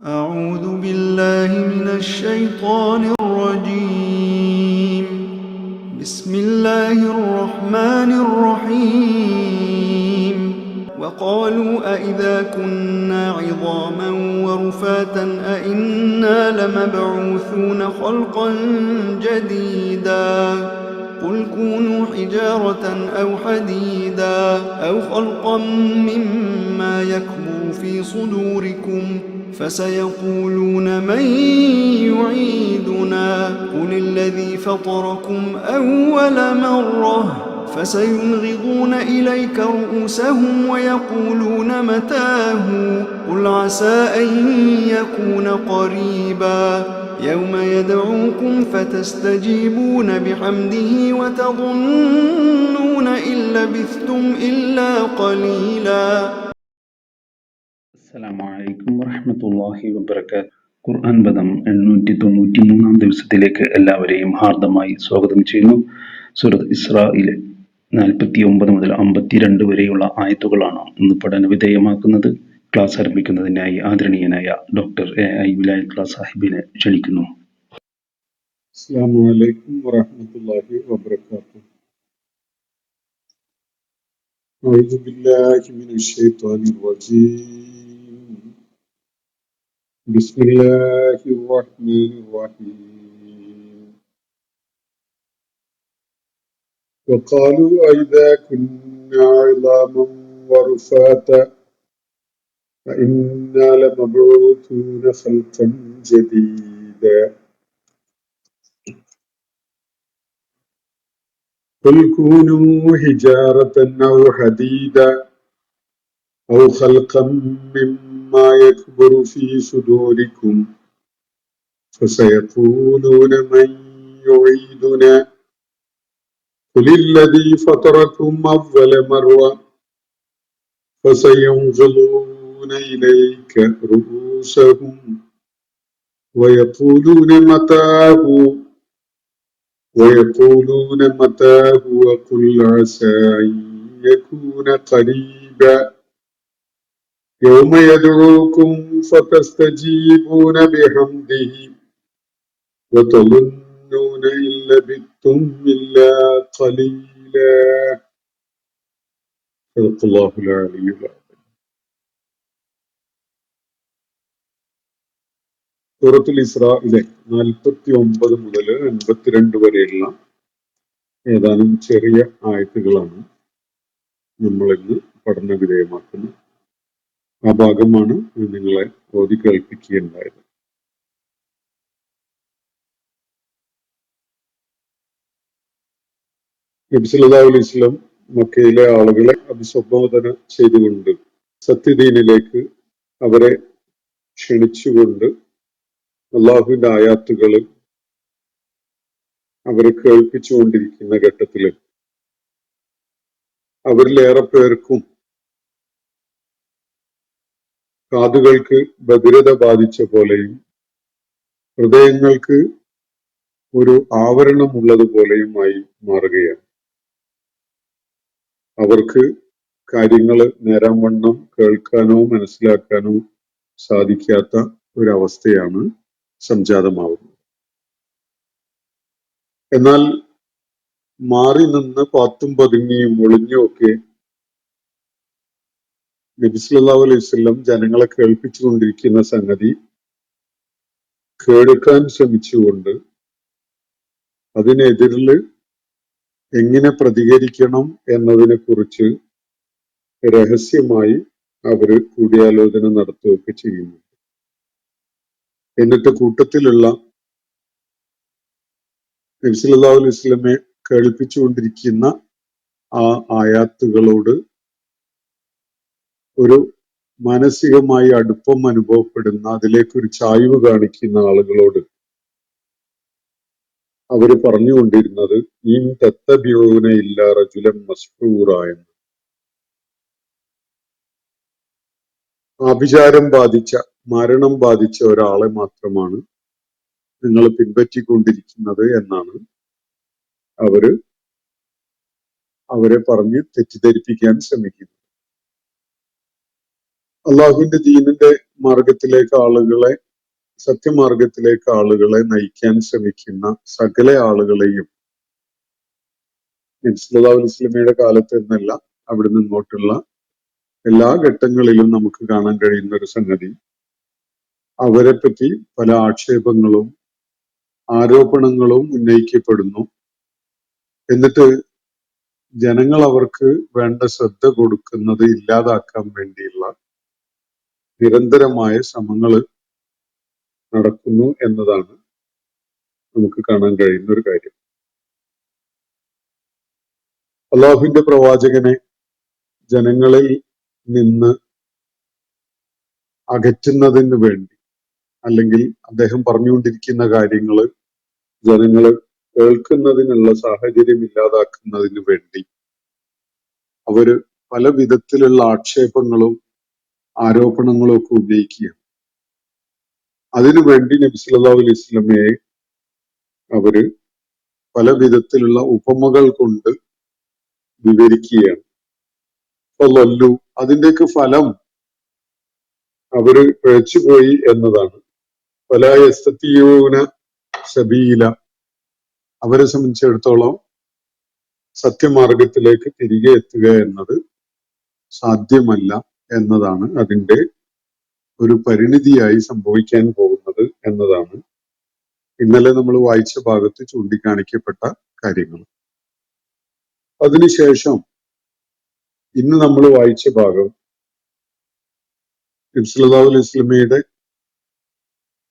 أعوذ بالله من الشيطان الرجيم. بسم الله الرحمن الرحيم. وقالوا أإذا كنا عظاما ورفاتا أإنا لمبعوثون خلقا جديدا قل كونوا حجارة أو حديدا أو خلقا مما يكبر في صدوركم فسيقولون من يعيدنا قل الذي فطركم أول مرة فسينغضون إليك رؤوسهم ويقولون متاه قل عسى أن يكون قريبا يوم يدعوكم فتستجيبون بحمده وتظنون إن لبثتم إلا قليلا. അസ്സലാമു അലൈക്കും വറഹ്മത്തുള്ളാഹി വബറകാതുഹു. ഖുർആൻ പദം 893 ദിവസത്തിലേക്ക് എല്ലാവരെയും ഹാർദമായി സ്വാഗതം ചെയ്യുന്നു. സൂറത്ത് ഇസ്രായിലെ 49 മുതൽ 52 വരെയുള്ള ആയത്തുകളാണ് ഇന്ന് പഠന വിധേയമാക്കുന്നത്. ക്ലാസ് ആരംഭിക്കുന്നതിനായി ആദരണീയനായ ഡോക്ടർ എ.ഐ. വിലായത്തുള്ള സാഹിബിനെ ക്ഷണിക്കുന്നു. അസ്സലാമു അലൈക്കും വറഹ്മത്തുള്ളാഹി വബറകാതുഹു. അഊദു ബില്ലാഹി മിനശ് ശൈത്വാനിർ റജീം. ബിസ്മില്ലാഹിർ റഹ്മാനിർ റഹീം. വഖാലു അഇദാ കുന്നാ ഇളാമൻ വറുഫാതാ ഫഇന്നാ ലമബ്ഊഥൂന ഖൽഖൻ ജദീദാ قل كونوا حجارة أو حديدا أو خلقا مما يكبر في صدوركم فسيقولون من يعيدنا قل الذي فطركم أول مرة فسينغضون إليك رؤوسهم ويقولون متاه وقل عسى أن يكون قريبا يوم يدعوكم فتستجيبون بحمده وتظنون إن لبثتم إلا قليلا. صدق الله العلي العظيم. സൂറത്തുൽ ഇസ്രായിലെ 49 മുതൽ 52 വരെയുള്ള ഏതാനും ചെറിയ ആയത്തുകളാണ് നമ്മളിന്ന് പഠന വിധേയമാക്കുന്നത്. ആ ഭാഗമാണ് നിങ്ങളെ ഓതി കേൾപ്പിക്കുകയുണ്ടായത്. നബി സല്ലല്ലാഹു അലൈഹി വസല്ലം മക്കയിലെ ആളുകളെ അഭിസംബോധന ചെയ്തുകൊണ്ട് സത്യദീനിലേക്ക് അവരെ ക്ഷണിച്ചുകൊണ്ട് അള്ളാഹുവിന്റെ ആയാത്തുകൾ അവരെ കേൾപ്പിച്ചുകൊണ്ടിരിക്കുന്ന ഘട്ടത്തില് അവരിലേറെ പേർക്കും കാതുകൾക്ക് ബധിരത ബാധിച്ച പോലെയും ഹൃദയങ്ങൾക്ക് ഒരു ആവരണമുള്ളതുപോലെയുമായി മാറുകയാണ്. അവർക്ക് കാര്യങ്ങൾ നേരാംവണ്ണം കേൾക്കാനോ മനസ്സിലാക്കാനോ സാധിക്കാത്ത ഒരവസ്ഥയാണ് സംജാതമാവുന്നത്. എന്നാൽ മാറി നിന്ന് പാത്തും പതുങ്ങിയും ഒളിഞ്ഞുമൊക്കെ നബി സല്ലല്ലാഹു അലൈഹി വസല്ലം ജനങ്ങളെ കേൾപ്പിച്ചുകൊണ്ടിരിക്കുന്ന സംഗതി കേൾക്കാൻ ശ്രമിച്ചുകൊണ്ട് അതിനെതിരിൽ എങ്ങനെ പ്രതികരിക്കണം എന്നതിനെ കുറിച്ച് രഹസ്യമായി അവര് കൂടിയാലോചന നടത്തുകയൊക്കെ ചെയ്യുന്നു. എന്നിട്ട് കൂട്ടത്തിലുള്ള നബി സല്ലല്ലാഹു അലൈഹി വസല്ലമയെ കേൾപ്പിച്ചുകൊണ്ടിരിക്കുന്ന ആ ആയാത്തുകളോട് ഒരു മാനസികമായി അടുപ്പം അനുഭവപ്പെടുന്ന, അതിലേക്കൊരു ചായ്വ് കാണിക്കുന്ന ആളുകളോട് അവര് പറഞ്ഞുകൊണ്ടിരുന്നത് ഇൻ തത്തബിഊന ഇല്ലാ റജുലൻ മസ്ഫൂറ എന്ന്. ആഭിചാരം ബാധിച്ച, മരണം ബാധിച്ച ഒരാളെ മാത്രമാണ് നിങ്ങൾ പിൻപറ്റിക്കൊണ്ടിരിക്കുന്നത് എന്നാണ് അവരെ പറഞ്ഞ് തെറ്റിദ്ധരിപ്പിക്കാൻ ശ്രമിക്കുന്നത്. അള്ളാഹുവിന്റെ ദീനിന്റെ മാർഗത്തിലേക്ക് ആളുകളെ, സത്യമാർഗത്തിലേക്ക് ആളുകളെ നയിക്കാൻ ശ്രമിക്കുന്ന സകല ആളുകളെയും നബി സല്ലല്ലാഹു അലൈഹി വസല്ലമയുടെ കാലത്ത് എന്നല്ല, അവിടുന്ന് ഇങ്ങോട്ടുള്ള എല്ലാ ഘട്ടങ്ങളിലും നമുക്ക് കാണാൻ കഴിയുന്ന ഒരു സംഗതി, അവരെ പറ്റി പല ആക്ഷേപങ്ങളും ആരോപണങ്ങളും ഉന്നയിക്കപ്പെടുന്നു. എന്നിട്ട് ജനങ്ങൾ അവർക്ക് വേണ്ട ശ്രദ്ധ കൊടുക്കുന്നത് ഇല്ലാതാക്കാൻ വേണ്ടിയുള്ള നിരന്തരമായ ശ്രമങ്ങൾ നടക്കുന്നു എന്നതാണ് നമുക്ക് കാണാൻ കഴിയുന്ന ഒരു കാര്യം. അള്ളാഹുവിന്റെ പ്രവാചകനെ ജനങ്ങളിൽ നിന്ന് അകറ്റുന്നതിന് വേണ്ടി, അല്ലെങ്കിൽ അദ്ദേഹം പറഞ്ഞുകൊണ്ടിരിക്കുന്ന കാര്യങ്ങൾ ജനങ്ങൾ കേൾക്കുന്നതിനുള്ള സാഹചര്യം ഇല്ലാതാക്കുന്നതിന് വേണ്ടി അവര് പല വിധത്തിലുള്ള ആക്ഷേപങ്ങളും ആരോപണങ്ങളും ഒക്കെ ഉന്നയിക്കുകയാണ്. അതിനുവേണ്ടി നബി സല്ലല്ലാഹു അലൈഹി വസല്ലമയെ അവര് പല വിധത്തിലുള്ള ഉപമകൾ കൊണ്ട് വിവരിക്കുകയാണ്. ഫളല്ലു, അതിന്റെയൊക്കെ ഫലം അവര് പിഴച്ചുപോയി എന്നതാണ്. ഫലാ യസ്തതിഊന സബീല, അവരെ സംബന്ധിച്ചിടത്തോളം സത്യമാർഗത്തിലേക്ക് തിരികെ എത്തുക എന്നത് സാധ്യമല്ല എന്നതാണ് അതിന്റെ ഒരു പരിണിതിയായി സംഭവിക്കാൻ പോകുന്നത് എന്നതാണ് ഇന്നലെ നമ്മൾ വായിച്ച ഭാഗത്ത് ചൂണ്ടിക്കാണിക്കപ്പെട്ട കാര്യങ്ങൾ. അതിനുശേഷം ഇന്ന് നമ്മൾ വായിച്ച ഭാഗം നബി സല്ലല്ലാഹു അലൈഹി വസല്ലമയുടെ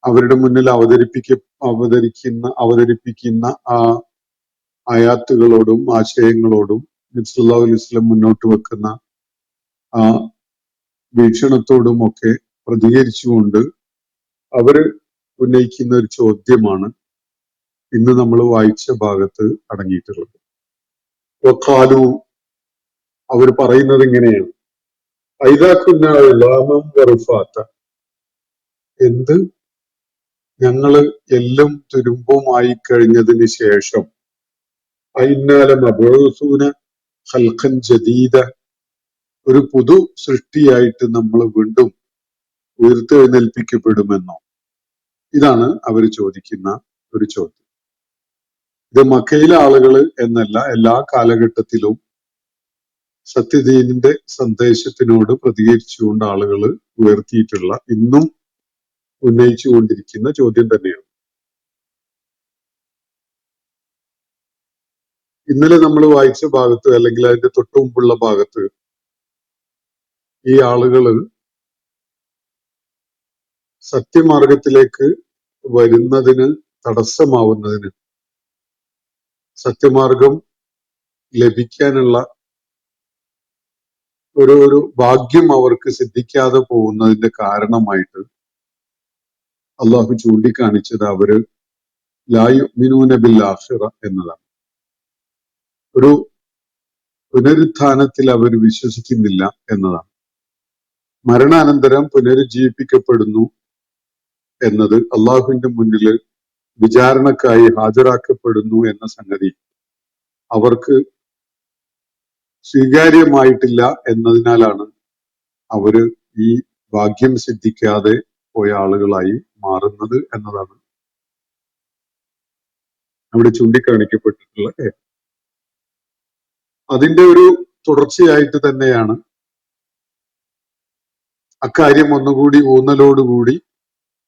അവരുടെ മുന്നിൽ അവതരിപ്പിക്കുന്ന ആ ആയാത്തുകളോടും ആശയങ്ങളോടും നബി സല്ലല്ലാഹു അലൈഹി വസല്ലം മുന്നോട്ട് വെക്കുന്ന ആ വീക്ഷണത്തോടും ഒക്കെ പ്രതികരിച്ചുകൊണ്ട് അവര് ഉന്നയിക്കുന്ന ഒരു ചോദ്യമാണ് ഇന്ന് നമ്മൾ വായിച്ച ഭാഗത്ത് അടങ്ങിയിട്ടുള്ളത്. വഖാലു, അവർ പറയുന്നത് ഇങ്ങനെയാണ്, എന്ത്, ഞങ്ങള് എല്ലും തുരുമ്പുമായി കഴിഞ്ഞതിന് ശേഷം ഖൽഖൻ ജദീദ, ഒരു പുതു സൃഷ്ടിയായിട്ട് നമ്മൾ വീണ്ടും ഉയർത്തെഴുന്നേൽപ്പിക്കപ്പെടുമെന്നോ? ഇതാണ് അവർ ചോദിക്കുന്ന ഒരു ചോദ്യം. ഇത് മക്കയിലെ ആളുകൾ എന്നല്ല, എല്ലാ കാലഘട്ടത്തിലും സത്യദീനിന്റെ സന്ദേശത്തിനോട് പ്രതികരിച്ചുകൊണ്ട് ആളുകൾ ഉയർത്തിയിട്ടുള്ള, ഇന്നും ഉന്നയിച്ചുകൊണ്ടിരിക്കുന്ന ചോദ്യം തന്നെയാണ്. ഇന്നലെ നമ്മൾ വായിച്ച ഭാഗത്ത്, അല്ലെങ്കിൽ അതിന്റെ തൊട്ടു മുമ്പുള്ള ഭാഗത്ത്, ഈ ആളുകള് സത്യമാർഗത്തിലേക്ക് വരുന്നതിന് തടസ്സമാവുന്നതിന്, സത്യമാർഗം ലഭിക്കാനുള്ള ഒരു ഭാഗ്യം അവർക്ക് സിദ്ധിക്കാതെ പോകുന്നതിന്റെ കാരണമായിട്ട് അള്ളാഹു ചൂണ്ടിക്കാണിച്ചത് അവര് ലാ യുഅ്മിനൂന ബിൽ ആഖിറ എന്നതാണ്. ഒരു പുനരുത്ഥാനത്തിൽ അവർ വിശ്വസിക്കുന്നില്ല എന്നതാണ്. മരണാനന്തരം പുനരുജ്ജീവിപ്പിക്കപ്പെടുന്നു എന്നത്, അള്ളാഹുവിന്റെ മുന്നിൽ വിചാരണക്കായി ഹാജരാക്കപ്പെടുന്നു എന്ന സംഗതി അവർക്ക് സ്വീകാര്യമായിട്ടില്ല എന്നതിനാലാണ് അവര് ഈ ഭാഗ്യം സിദ്ധിക്കാതെ പോയ ആളുകളായി മാറുന്നത് എന്നതാണ് അവിടെ ചൂണ്ടിക്കാണിക്കപ്പെട്ടിട്ടുള്ള കാര്യം. അതിന്റെ ഒരു തുടർച്ചയായിട്ട് തന്നെയാണ് അക്കാര്യം ഒന്നുകൂടി ഊന്നലോടുകൂടി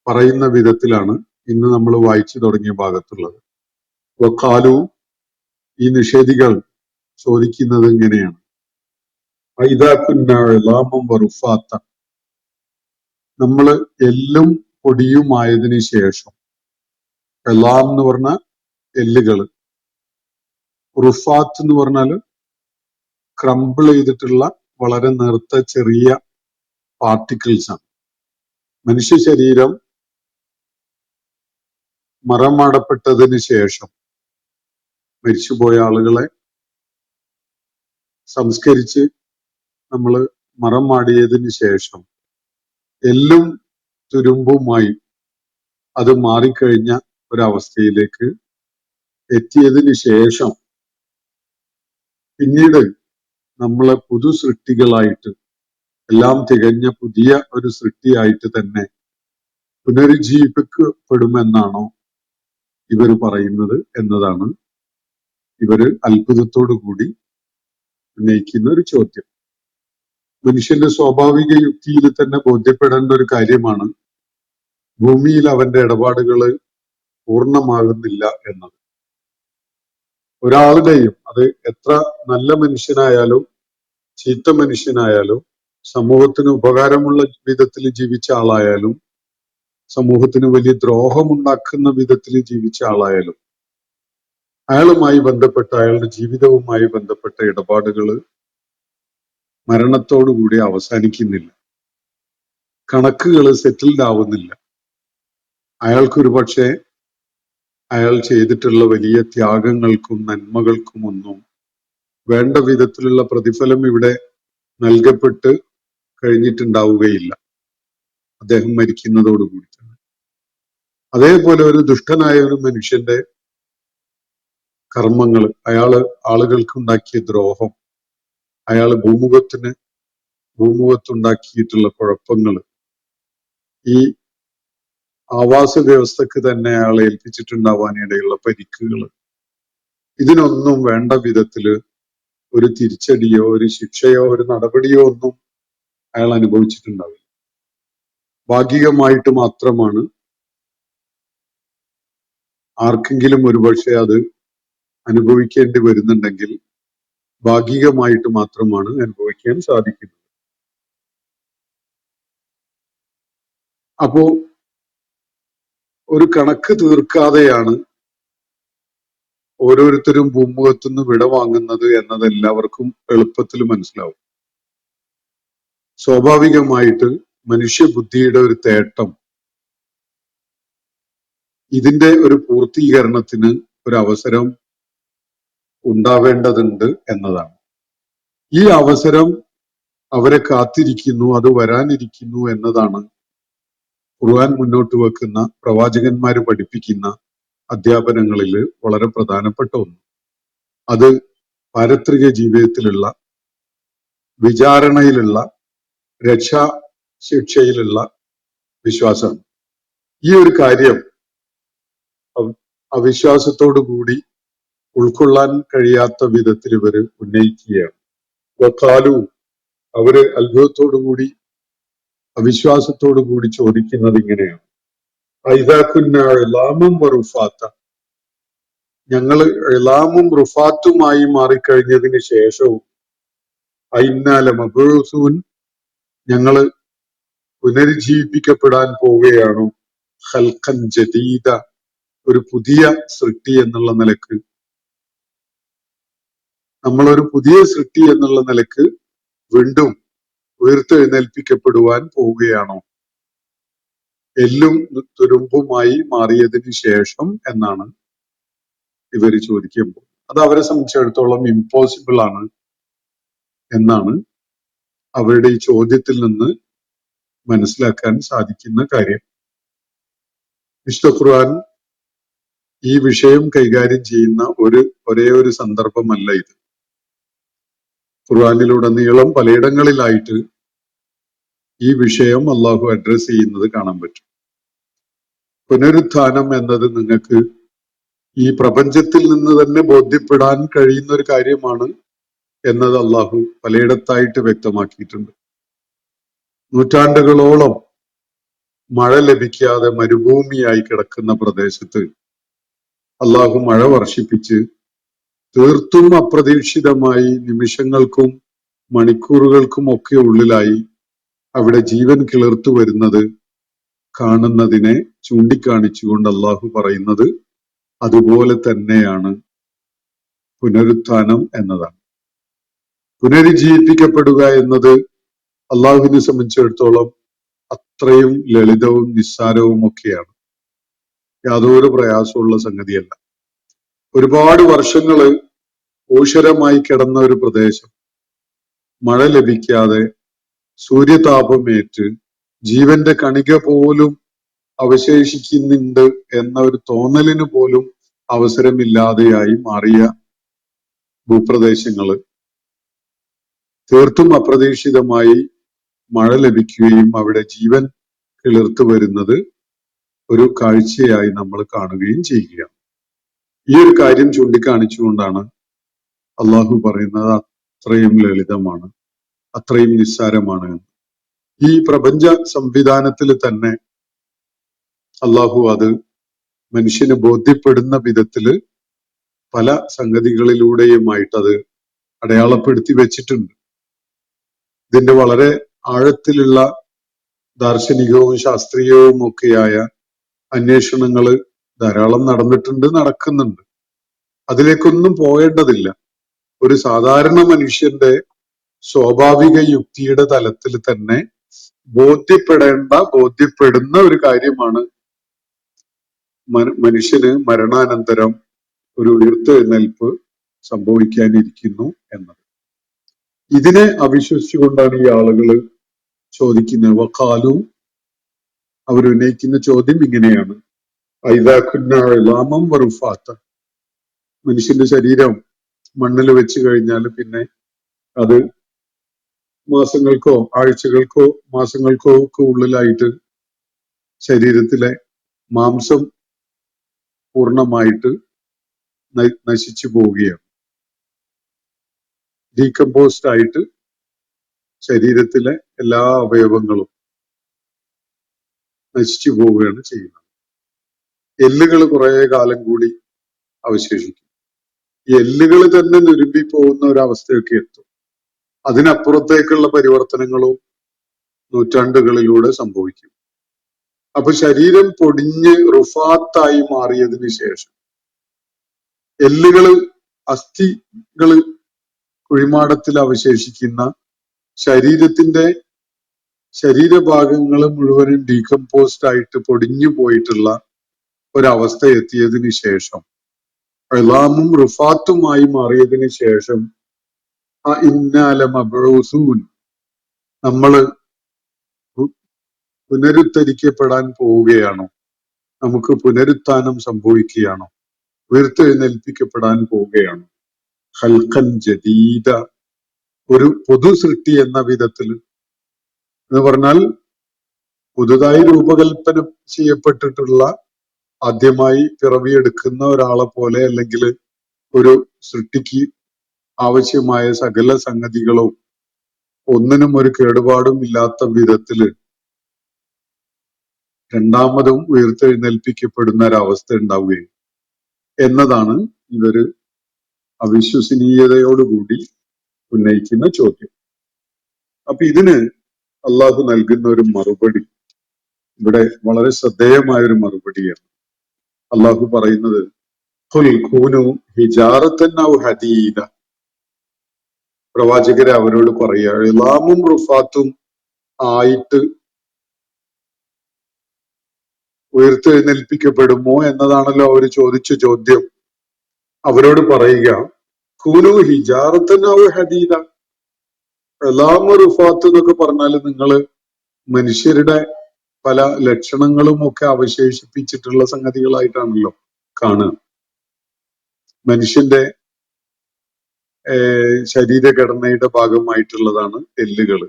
പറയുന്ന വിധത്തിലാണ് ഇന്ന് നമ്മൾ വായിച്ചു തുടങ്ങിയ ഭാഗത്തുള്ളത്. വഖാലു, ഈ നിഷേധികൾ ചോദിക്കുന്നത് എങ്ങനെയാണ്, നമ്മള് എല്ലും പൊടിയുമായതിനു ശേഷം, എല്ലാം എന്ന് പറഞ്ഞ എല്ലുകള്, റുഫാത്ത് എന്ന് പറഞ്ഞാല് ക്രംബിൾ ചെയ്തിട്ടുള്ള വളരെ നേർത്ത ചെറിയ പാർട്ടിക്കിൾസ് ആണ്. മനുഷ്യ ശരീരം മറമാടപ്പെട്ടതിന് ശേഷം, മരിച്ചുപോയ ആളുകളെ സംസ്കരിച്ച് നമ്മൾ മറമാടിയതിന് ശേഷം എല്ലും തുരുമ്പുമായി അത് മാറിക്കഴിഞ്ഞ ഒരവസ്ഥയിലേക്ക് എത്തിയതിന് ശേഷം പിന്നീട് നമ്മളെ പുതു സൃഷ്ടികളായിട്ട് എല്ലാം തികഞ്ഞ പുതിയ ഒരു സൃഷ്ടിയായിട്ട് തന്നെ പുനരുജ്ജീവിക്കപ്പെടുമെന്നാണോ ഇവർ പറയുന്നത് എന്നതാണ് ഇവര് അത്ഭുതത്തോടു കൂടി ഉന്നയിക്കുന്ന ഒരു ചോദ്യം. മനുഷ്യന്റെ സ്വാഭാവിക യുക്തിയിൽ തന്നെ ബോധ്യപ്പെടേണ്ട ഒരു കാര്യമാണ് ഭൂമിയിൽ അവന്റെ ഇടപാടുകൾ പൂർണ്ണമാകുന്നില്ല എന്നത്. ഒരാളുടെയും, അത് എത്ര നല്ല മനുഷ്യനായാലും ചീത്ത മനുഷ്യനായാലും സമൂഹത്തിന് ഉപകാരമുള്ള വിധത്തിൽ ജീവിച്ച ആളായാലും സമൂഹത്തിന് വലിയ ദ്രോഹമുണ്ടാക്കുന്ന വിധത്തിൽ ജീവിച്ച ആളായാലും അയാളുമായി ബന്ധപ്പെട്ട, അയാളുടെ ജീവിതവുമായി ബന്ധപ്പെട്ട ഇടപാടുകൾ മരണത്തോടുകൂടി അവസാനിക്കുന്നില്ല. കണക്കുകൾ സെറ്റിൽഡ് ആവുന്നില്ല. അയാൾക്കൊരു പക്ഷേ അയാൾ ചെയ്തിട്ടുള്ള വലിയ ത്യാഗങ്ങൾക്കും നന്മകൾക്കും ഒന്നും വേണ്ട വിധത്തിലുള്ള പ്രതിഫലം ഇവിടെ നൽകപ്പെട്ട് കഴിഞ്ഞിട്ടുണ്ടാവുകയില്ല അദ്ദേഹം മരിക്കുന്നതോടുകൂടി തന്നെ. അതേപോലെ ഒരു ദുഷ്ടനായ ഒരു മനുഷ്യന്റെ കർമ്മങ്ങൾ, ആളുകൾക്കുണ്ടാക്കിയ ദ്രോഹം, ഭൂമുഖത്തുണ്ടാക്കിയിട്ടുള്ള കുഴപ്പങ്ങൾ, ഈ ആവാസ വ്യവസ്ഥക്ക് തന്നെ അയാളെ ഏൽപ്പിച്ചിട്ടുണ്ടാവാനിടയുള്ള പരിക്കുകൾ, ഇതിനൊന്നും വേണ്ട വിധത്തില് ഒരു തിരിച്ചടിയോ ഒരു ശിക്ഷയോ ഒരു നടപടിയോ ഒന്നും അയാൾ അനുഭവിച്ചിട്ടുണ്ടാവില്ല. ഭാഗികമായിട്ട് മാത്രമാണ് ആർക്കെങ്കിലും ഒരുപക്ഷെ അത് അനുഭവിക്കേണ്ടി വരുന്നുണ്ടെങ്കിൽ ഭാഗികമായിട്ട് മാത്രമാണ് അനുഭവിക്കാൻ സാധിക്കുന്നത്. അപ്പോ ഒരു കണക്ക് തീർക്കാതെയാണ് ഓരോരുത്തരും ഭൂമുഖത്തുനിന്ന് വിട വാങ്ങുന്നത് എന്നത് എല്ലാവർക്കും എളുപ്പത്തിൽ മനസ്സിലാവും. സ്വാഭാവികമായിട്ട് മനുഷ്യബുദ്ധിയുടെ ഒരു തേട്ടം ഇതിന്റെ ഒരു പൂർത്തീകരണത്തിന് ഒരു അവസരം ഉണ്ടാവേണ്ടതുണ്ട് എന്നതാണ്. ഈ അവസരം അവരെ കാത്തിരിക്കുന്നു, അത് വരാനിരിക്കുന്നു എന്നതാണ് ഖുർആൻ മുന്നോട്ട് വെക്കുന്ന, പ്രവാചകന്മാര് പഠിപ്പിക്കുന്ന അധ്യാപനങ്ങളിൽ വളരെ പ്രധാനപ്പെട്ട ഒന്ന്. അത് പാരത്രിക ജീവിതത്തിലുള്ള, വിചാരണയിലുള്ള, രക്ഷാശിക്ഷയിലുള്ള വിശ്വാസമാണ്. ഈ ഒരു കാര്യം അവിശ്വാസത്തോടു കൂടി ഉൾക്കൊള്ളാൻ കഴിയാത്ത വിധത്തിൽ ഇവര് ഉന്നയിക്കുകയാണ്. വഖാലു, അവര് അത്ഭുതത്തോടു കൂടി, അവിശ്വാസത്തോടു കൂടി ചോദിക്കുന്നത് ഇങ്ങനെയാണ്: ഐദാ കുന്നാ ഇളാമൻ വറുഫാത്ത, ഞങ്ങള് ഇളാമും റുഫാത്തുമായി മാറിക്കഴിഞ്ഞതിന് ശേഷവും അഇന്നാ ലമബ്ഊസൂൻ, ഞങ്ങള് പുനരുജ്ജീവിപ്പിക്കപ്പെടാൻ പോവുകയാണോ, ഖൽഖൻ ജദീദ, ഒരു പുതിയ സൃഷ്ടി എന്നുള്ള നിലക്ക്, നമ്മളൊരു പുതിയ സൃഷ്ടി എന്നുള്ള നിലക്ക് വീണ്ടും ഉയർത്തെഴുന്നേൽപ്പിക്കപ്പെടുവാൻ പോവുകയാണോ, എല്ലും തുരുമ്പുമായി മാറിയതിന് ശേഷം എന്നാണ് ഇവര് ചോദിക്കുമ്പോൾ. അത് അവരെ സംബന്ധിച്ചിടത്തോളം ഇമ്പോസിബിൾ ആണ് എന്നാണ് അവരുടെ ഈ ചോദ്യത്തിൽ നിന്ന് മനസ്സിലാക്കാൻ സാധിക്കുന്ന കാര്യം. വിശുദ്ധ ഖുർആൻ ഈ വിഷയം കൈകാര്യം ചെയ്യുന്ന ഒരേ ഒരു സന്ദർഭമല്ല ഇത്. ഖുർആനിലുടനീളം പലയിടങ്ങളിലായിട്ട് ഈ വിഷയം അള്ളാഹു അഡ്രസ് ചെയ്യുന്നത് കാണാൻ പറ്റും. പുനരുത്ഥാനം എന്നത് നിങ്ങൾക്ക് ഈ പ്രപഞ്ചത്തിൽ നിന്ന് തന്നെ ബോധ്യപ്പെടാൻ കഴിയുന്ന ഒരു കാര്യമാണ് എന്നത് അള്ളാഹു പലയിടത്തായിട്ട് വ്യക്തമാക്കിയിട്ടുണ്ട്. നൂറ്റാണ്ടുകളോളം മഴ ലഭിക്കാതെ മരുഭൂമിയായി കിടക്കുന്ന പ്രദേശത്ത് അള്ളാഹു മഴ വർഷിപ്പിച്ച് തീർത്തും അപ്രതീക്ഷിതമായി നിമിഷങ്ങൾക്കും മണിക്കൂറുകൾക്കും ഒക്കെ ഉള്ളിലായി അവിടെ ജീവൻ കിളിർത്തു വരുന്നത് കാണുന്നതിനെ ചൂണ്ടിക്കാണിച്ചുകൊണ്ട് അള്ളാഹു പറയുന്നത് അതുപോലെ തന്നെയാണ് പുനരുത്ഥാനം എന്നതാണ്. പുനരുജ്ജീവിപ്പിക്കപ്പെടുക എന്നത് അള്ളാഹുവിനെ സംബന്ധിച്ചിടത്തോളം അത്രയും ലളിതവും നിസ്സാരവും ഒക്കെയാണ്. യാതൊരു പ്രയാസമുള്ള സംഗതിയല്ല. ഒരുപാട് വർഷങ്ങള് ഊഷരമായി കിടന്ന ഒരു പ്രദേശം മഴ ലഭിക്കാതെ സൂര്യതാപമേറ്റ് ജീവന്റെ കണിക പോലും അവശേഷിക്കുന്നുണ്ട് എന്ന ഒരു തോന്നലിന് പോലും അവസരമില്ലാതെയായി മാറിയ ഭൂപ്രദേശങ്ങള് തീർത്തും അപ്രതീക്ഷിതമായി മഴ ലഭിക്കുകയും അവിടെ ജീവൻ കിളിർത്തു വരുന്നത് ഒരു കാഴ്ചയായി നമ്മൾ കാണുകയും ചെയ്യുകയാണ്. ഈ ഒരു കാര്യം ചൂണ്ടിക്കാണിച്ചുകൊണ്ടാണ് അള്ളാഹു പറയുന്നത് അത്രയും ലളിതമാണ്, അത്രയും നിസ്സാരമാണ് എന്ന്. ഈ പ്രപഞ്ച സംവിധാനത്തിൽ തന്നെ അള്ളാഹു അത് മനുഷ്യന് ബോധ്യപ്പെടുന്ന വിധത്തില് പല സംഗതികളിലൂടെയുമായിട്ട് അത് അടയാളപ്പെടുത്തി വെച്ചിട്ടുണ്ട്. ഇതിന്റെ വളരെ ആഴത്തിലുള്ള ദാർശനികവും ശാസ്ത്രീയവും ഒക്കെയായ അന്വേഷണങ്ങൾ ധാരാളം നടന്നിട്ടുണ്ട്, നടക്കുന്നുണ്ട്. അതിലേക്കൊന്നും പോകേണ്ടതില്ല. ഒരു സാധാരണ മനുഷ്യന്റെ സ്വാഭാവിക യുക്തിയുടെ തലത്തിൽ തന്നെ ബോധ്യപ്പെടുന്ന ഒരു കാര്യമാണ് മനുഷ്യന് മരണാനന്തരം ഒരു ഉയർത്തെഴുന്നേൽപ്പ് സംഭവിക്കാനിരിക്കുന്നു എന്നത്. ഇതിനെ അവിശ്വസിച്ചുകൊണ്ടാണ് ഈ ആളുകൾ ചോദിക്കുന്നത്. വഖാലു, അവരുന്നയിക്കുന്ന ചോദ്യം ഇങ്ങനെയാണ്: ഐദാ കുന്നാ ഇളാമൻ വറുഫാത്ത, മനുഷ്യന്റെ ശരീരം മണ്ണിൽ വെച്ച് കഴിഞ്ഞാൽ പിന്നെ അത് മാസങ്ങൾക്കോ ആഴ്ചകൾക്കോ മാസങ്ങൾക്കോ ഒക്കെ ഉള്ളിലായിട്ട് ശരീരത്തിലെ മാംസം പൂർണ്ണമായിട്ട് നശിച്ചു പോവുകയാണ്. ഡീകമ്പോസ്ഡ് ആയിട്ട് ശരീരത്തിലെ എല്ലാ അവയവങ്ങളും നശിച്ചു പോവുകയാണ് ചെയ്യുന്നത്. എല്ലുകൾ കുറെ കാലം കൂടി അവശേഷിക്കും. ഈ എല്ലുകൾ തന്നെ നുരുമ്പി പോകുന്ന ഒരവസ്ഥയൊക്കെ എത്തും. അതിനപ്പുറത്തേക്കുള്ള പരിവർത്തനങ്ങളും നൂറ്റാണ്ടുകളിലൂടെ സംഭവിക്കും. അപ്പൊ ശരീരം പൊടിഞ്ഞ് റുഫാത്തായി മാറിയതിന് ശേഷം എല്ലുകള് അസ്ഥികള് കുഴിമാടത്തിൽ അവശേഷിക്കുന്ന ശരീരത്തിന്റെ ശരീരഭാഗങ്ങൾ മുഴുവനും ഡീകമ്പോസ്ഡ് ആയിട്ട് പൊടിഞ്ഞു പോയിട്ടുള്ള ഒരവസ്ഥ എത്തിയതിനു ശേഷം, ഇളാമും റുഫാത്തുമായി മാറിയതിനു ശേഷം ഇന്നാലമബ്ഊസൂൻ, നമ്മള് പുനരുദ്ധരിക്കപ്പെടാൻ പോവുകയാണോ, നമുക്ക് പുനരുത്ഥാനം സംഭവിക്കുകയാണോ, ഉയർത്തെഴുന്നേൽപ്പിക്കപ്പെടാൻ പോവുകയാണോ? ഖൽഖൻ ജദീദ, ഒരു പൊതു സൃഷ്ടി എന്ന വിധത്തിൽ എന്ന് പറഞ്ഞാൽ പുതുതായി രൂപകൽപ്പന ചെയ്യപ്പെട്ടിട്ടുള്ള, ആദ്യമായി പിറവിയെടുക്കുന്ന ഒരാളെ പോലെ, അല്ലെങ്കിൽ ഒരു സൃഷ്ടിക്ക് ആവശ്യമായ സകല സംഗതികളും ഒന്നിനും ഒരു കേടുപാടും ഇല്ലാത്ത വിധത്തില് രണ്ടാമതും ഉയർത്തെഴുന്നേൽപ്പിക്കപ്പെടുന്ന ഒരവസ്ഥ ഉണ്ടാവുകയും എന്നതാണ് ഇവര് അവിശ്വസനീയതയോടുകൂടി ഉന്നയിക്കുന്ന ചോദ്യം. അപ്പൊ ഇതിന് അള്ളാഹു നൽകുന്ന ഒരു മറുപടി ഇവിടെ വളരെ ശ്രദ്ധേയമായ ഒരു മറുപടിയാണ്. അള്ളാഹു പറയുന്നത് ഖുൽ കൂനു ഹിജാറത്തൻ ഔ ഹദീദ, പ്രവാചകരെ അവരോട് പറയുക, ഇളാമും റുഫാത്തും ആയിട്ട് ഉയർത്തെഴുന്നേൽപ്പിക്കപ്പെടുമോ എന്നതാണല്ലോ അവർ ചോദിച്ച ചോദ്യം. അവരോട് പറയുക, കൂനു ഹിജാറത്തൻ ഔ ഹദീദ, ഇളാമു റുഫാത്ത് എന്നൊക്കെ പറഞ്ഞാൽ നിങ്ങള് മനുഷ്യരുടെ പല ലക്ഷണങ്ങളും ഒക്കെ അവശേഷിപ്പിച്ചിട്ടുള്ള സംഗതികളായിട്ടാണല്ലോ കാണുക. മനുഷ്യന്റെ ശരീരഘടനയുടെ ഭാഗമായിട്ടുള്ളതാണ് എല്ലുകള്.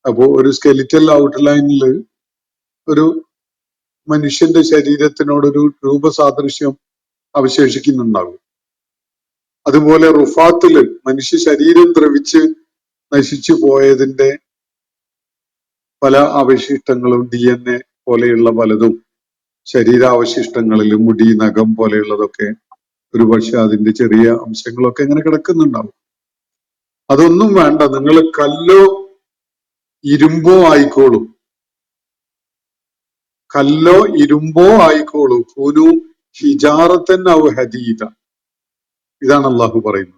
അപ്പോ ഒരു സ്കെലിറ്റൽ ഔട്ട്ലൈനിൽ ഒരു മനുഷ്യന്റെ ശരീരത്തിനോടൊരു രൂപസാദൃശ്യം അവശേഷിക്കുന്നുണ്ടാകും. അതുപോലെ റുഫാത്തില് മനുഷ്യ ശരീരം ദ്രവിച്ച് നശിച്ചു പോയതിന്റെ പല അവശിഷ്ടങ്ങളും, DNA പോലെയുള്ള പലതും ശരീരാവശിഷ്ടങ്ങളിലും മുടി, നഖം പോലെയുള്ളതൊക്കെ ഒരുപക്ഷെ അതിന്റെ ചെറിയ അംശങ്ങളൊക്കെ ഇങ്ങനെ കിടക്കുന്നുണ്ടാവും. അതൊന്നും വേണ്ട, നിങ്ങൾ കല്ലോ ഇരുമ്പോ ആയിക്കോളൂ, കല്ലോ ഇരുമ്പോ ആയിക്കോളൂ, കൂനു ഹിജാറത്തൻ ഔ ഹദീദ, ഇതാണ് അള്ളാഹു പറയുന്നത്.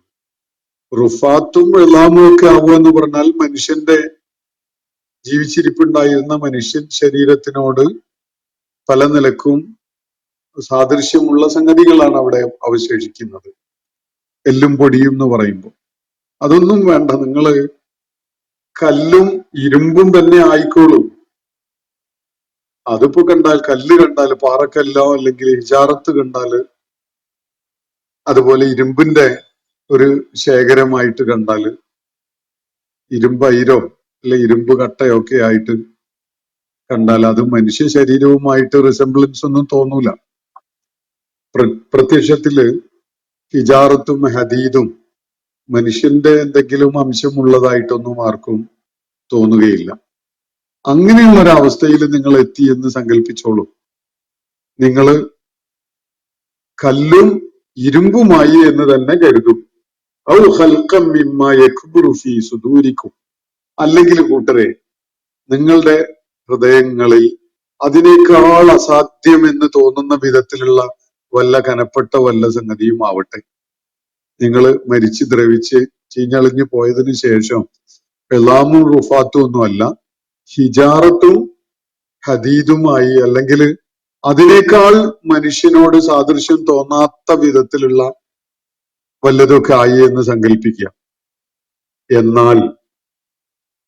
റുഫാത്തും ഇളാമും ഒക്കെ ആവുക എന്ന് പറഞ്ഞാൽ മനുഷ്യന്റെ ജീവിച്ചിരിപ്പുണ്ടായിരുന്ന മനുഷ്യൻ ശരീരത്തിനോട് പല നിലക്കും സാദൃശ്യമുള്ള സംഗതികളാണ് അവിടെ അവശേഷിക്കുന്നത്. എല്ലും പൊടിയും എന്ന് പറയുമ്പോൾ അതൊന്നും വേണ്ട, നിങ്ങള് കല്ലും ഇരുമ്പും തന്നെ ആയിക്കോളൂ. അതിപ്പോ കണ്ടാൽ, കല്ല് കണ്ടാല്, പാറക്കല്ലോ അല്ലെങ്കിൽ ഹിജാറത്ത് കണ്ടാല്, അതുപോലെ ഇരുമ്പിന്റെ ഒരു ശേഖരമായിട്ട് കണ്ടാല്, ഇരുമ്പയിരോ അല്ലെ ഇരുമ്പ് കട്ടയൊക്കെ ആയിട്ട് കണ്ടാൽ അത് മനുഷ്യ ശരീരവുമായിട്ട് റിസംബ്ലൻസ് ഒന്നും തോന്നൂല. പ്രത്യക്ഷത്തില് ഹിജാറത്തും ഹദീദും മനുഷ്യന്റെ എന്തെങ്കിലും അംശമുള്ളതായിട്ടൊന്നും ആർക്കും തോന്നുകയില്ല. അങ്ങനെയുള്ള ഒരു അവസ്ഥയിൽ നിങ്ങൾ എത്തി എന്ന് സങ്കല്പിച്ചോളൂ. നിങ്ങള് കല്ലും ഇരുമ്പുമായി എന്ന് തന്നെ കരുതും. ഔ ഖൽഖം മിമ്മാ യക്ബുറു ഫീ സുദൂരിക്കും, അല്ലെങ്കിൽ കൂട്ടരെ നിങ്ങളുടെ ഹൃദയങ്ങളിൽ അതിനേക്കാൾ അസാധ്യം എന്ന് തോന്നുന്ന വിധത്തിലുള്ള വല്ല കനപ്പെട്ട വല്ല സംഗതിയും ആവട്ടെ. നിങ്ങൾ മരിച്ച് ദ്രവിച്ച് ചീഞ്ഞളിഞ്ഞു പോയതിനു ശേഷം എലാമും റുഫാത്തും ഒന്നുമല്ല, ഹിജാറത്തും ഹദീദുമായി അല്ലെങ്കിൽ അതിനേക്കാൾ മനുഷ്യനോട് സാദൃശ്യം തോന്നാത്ത വിധത്തിലുള്ള വല്ലതൊക്കെ ആയി എന്ന് സങ്കല്പിക്കുക. എന്നാൽ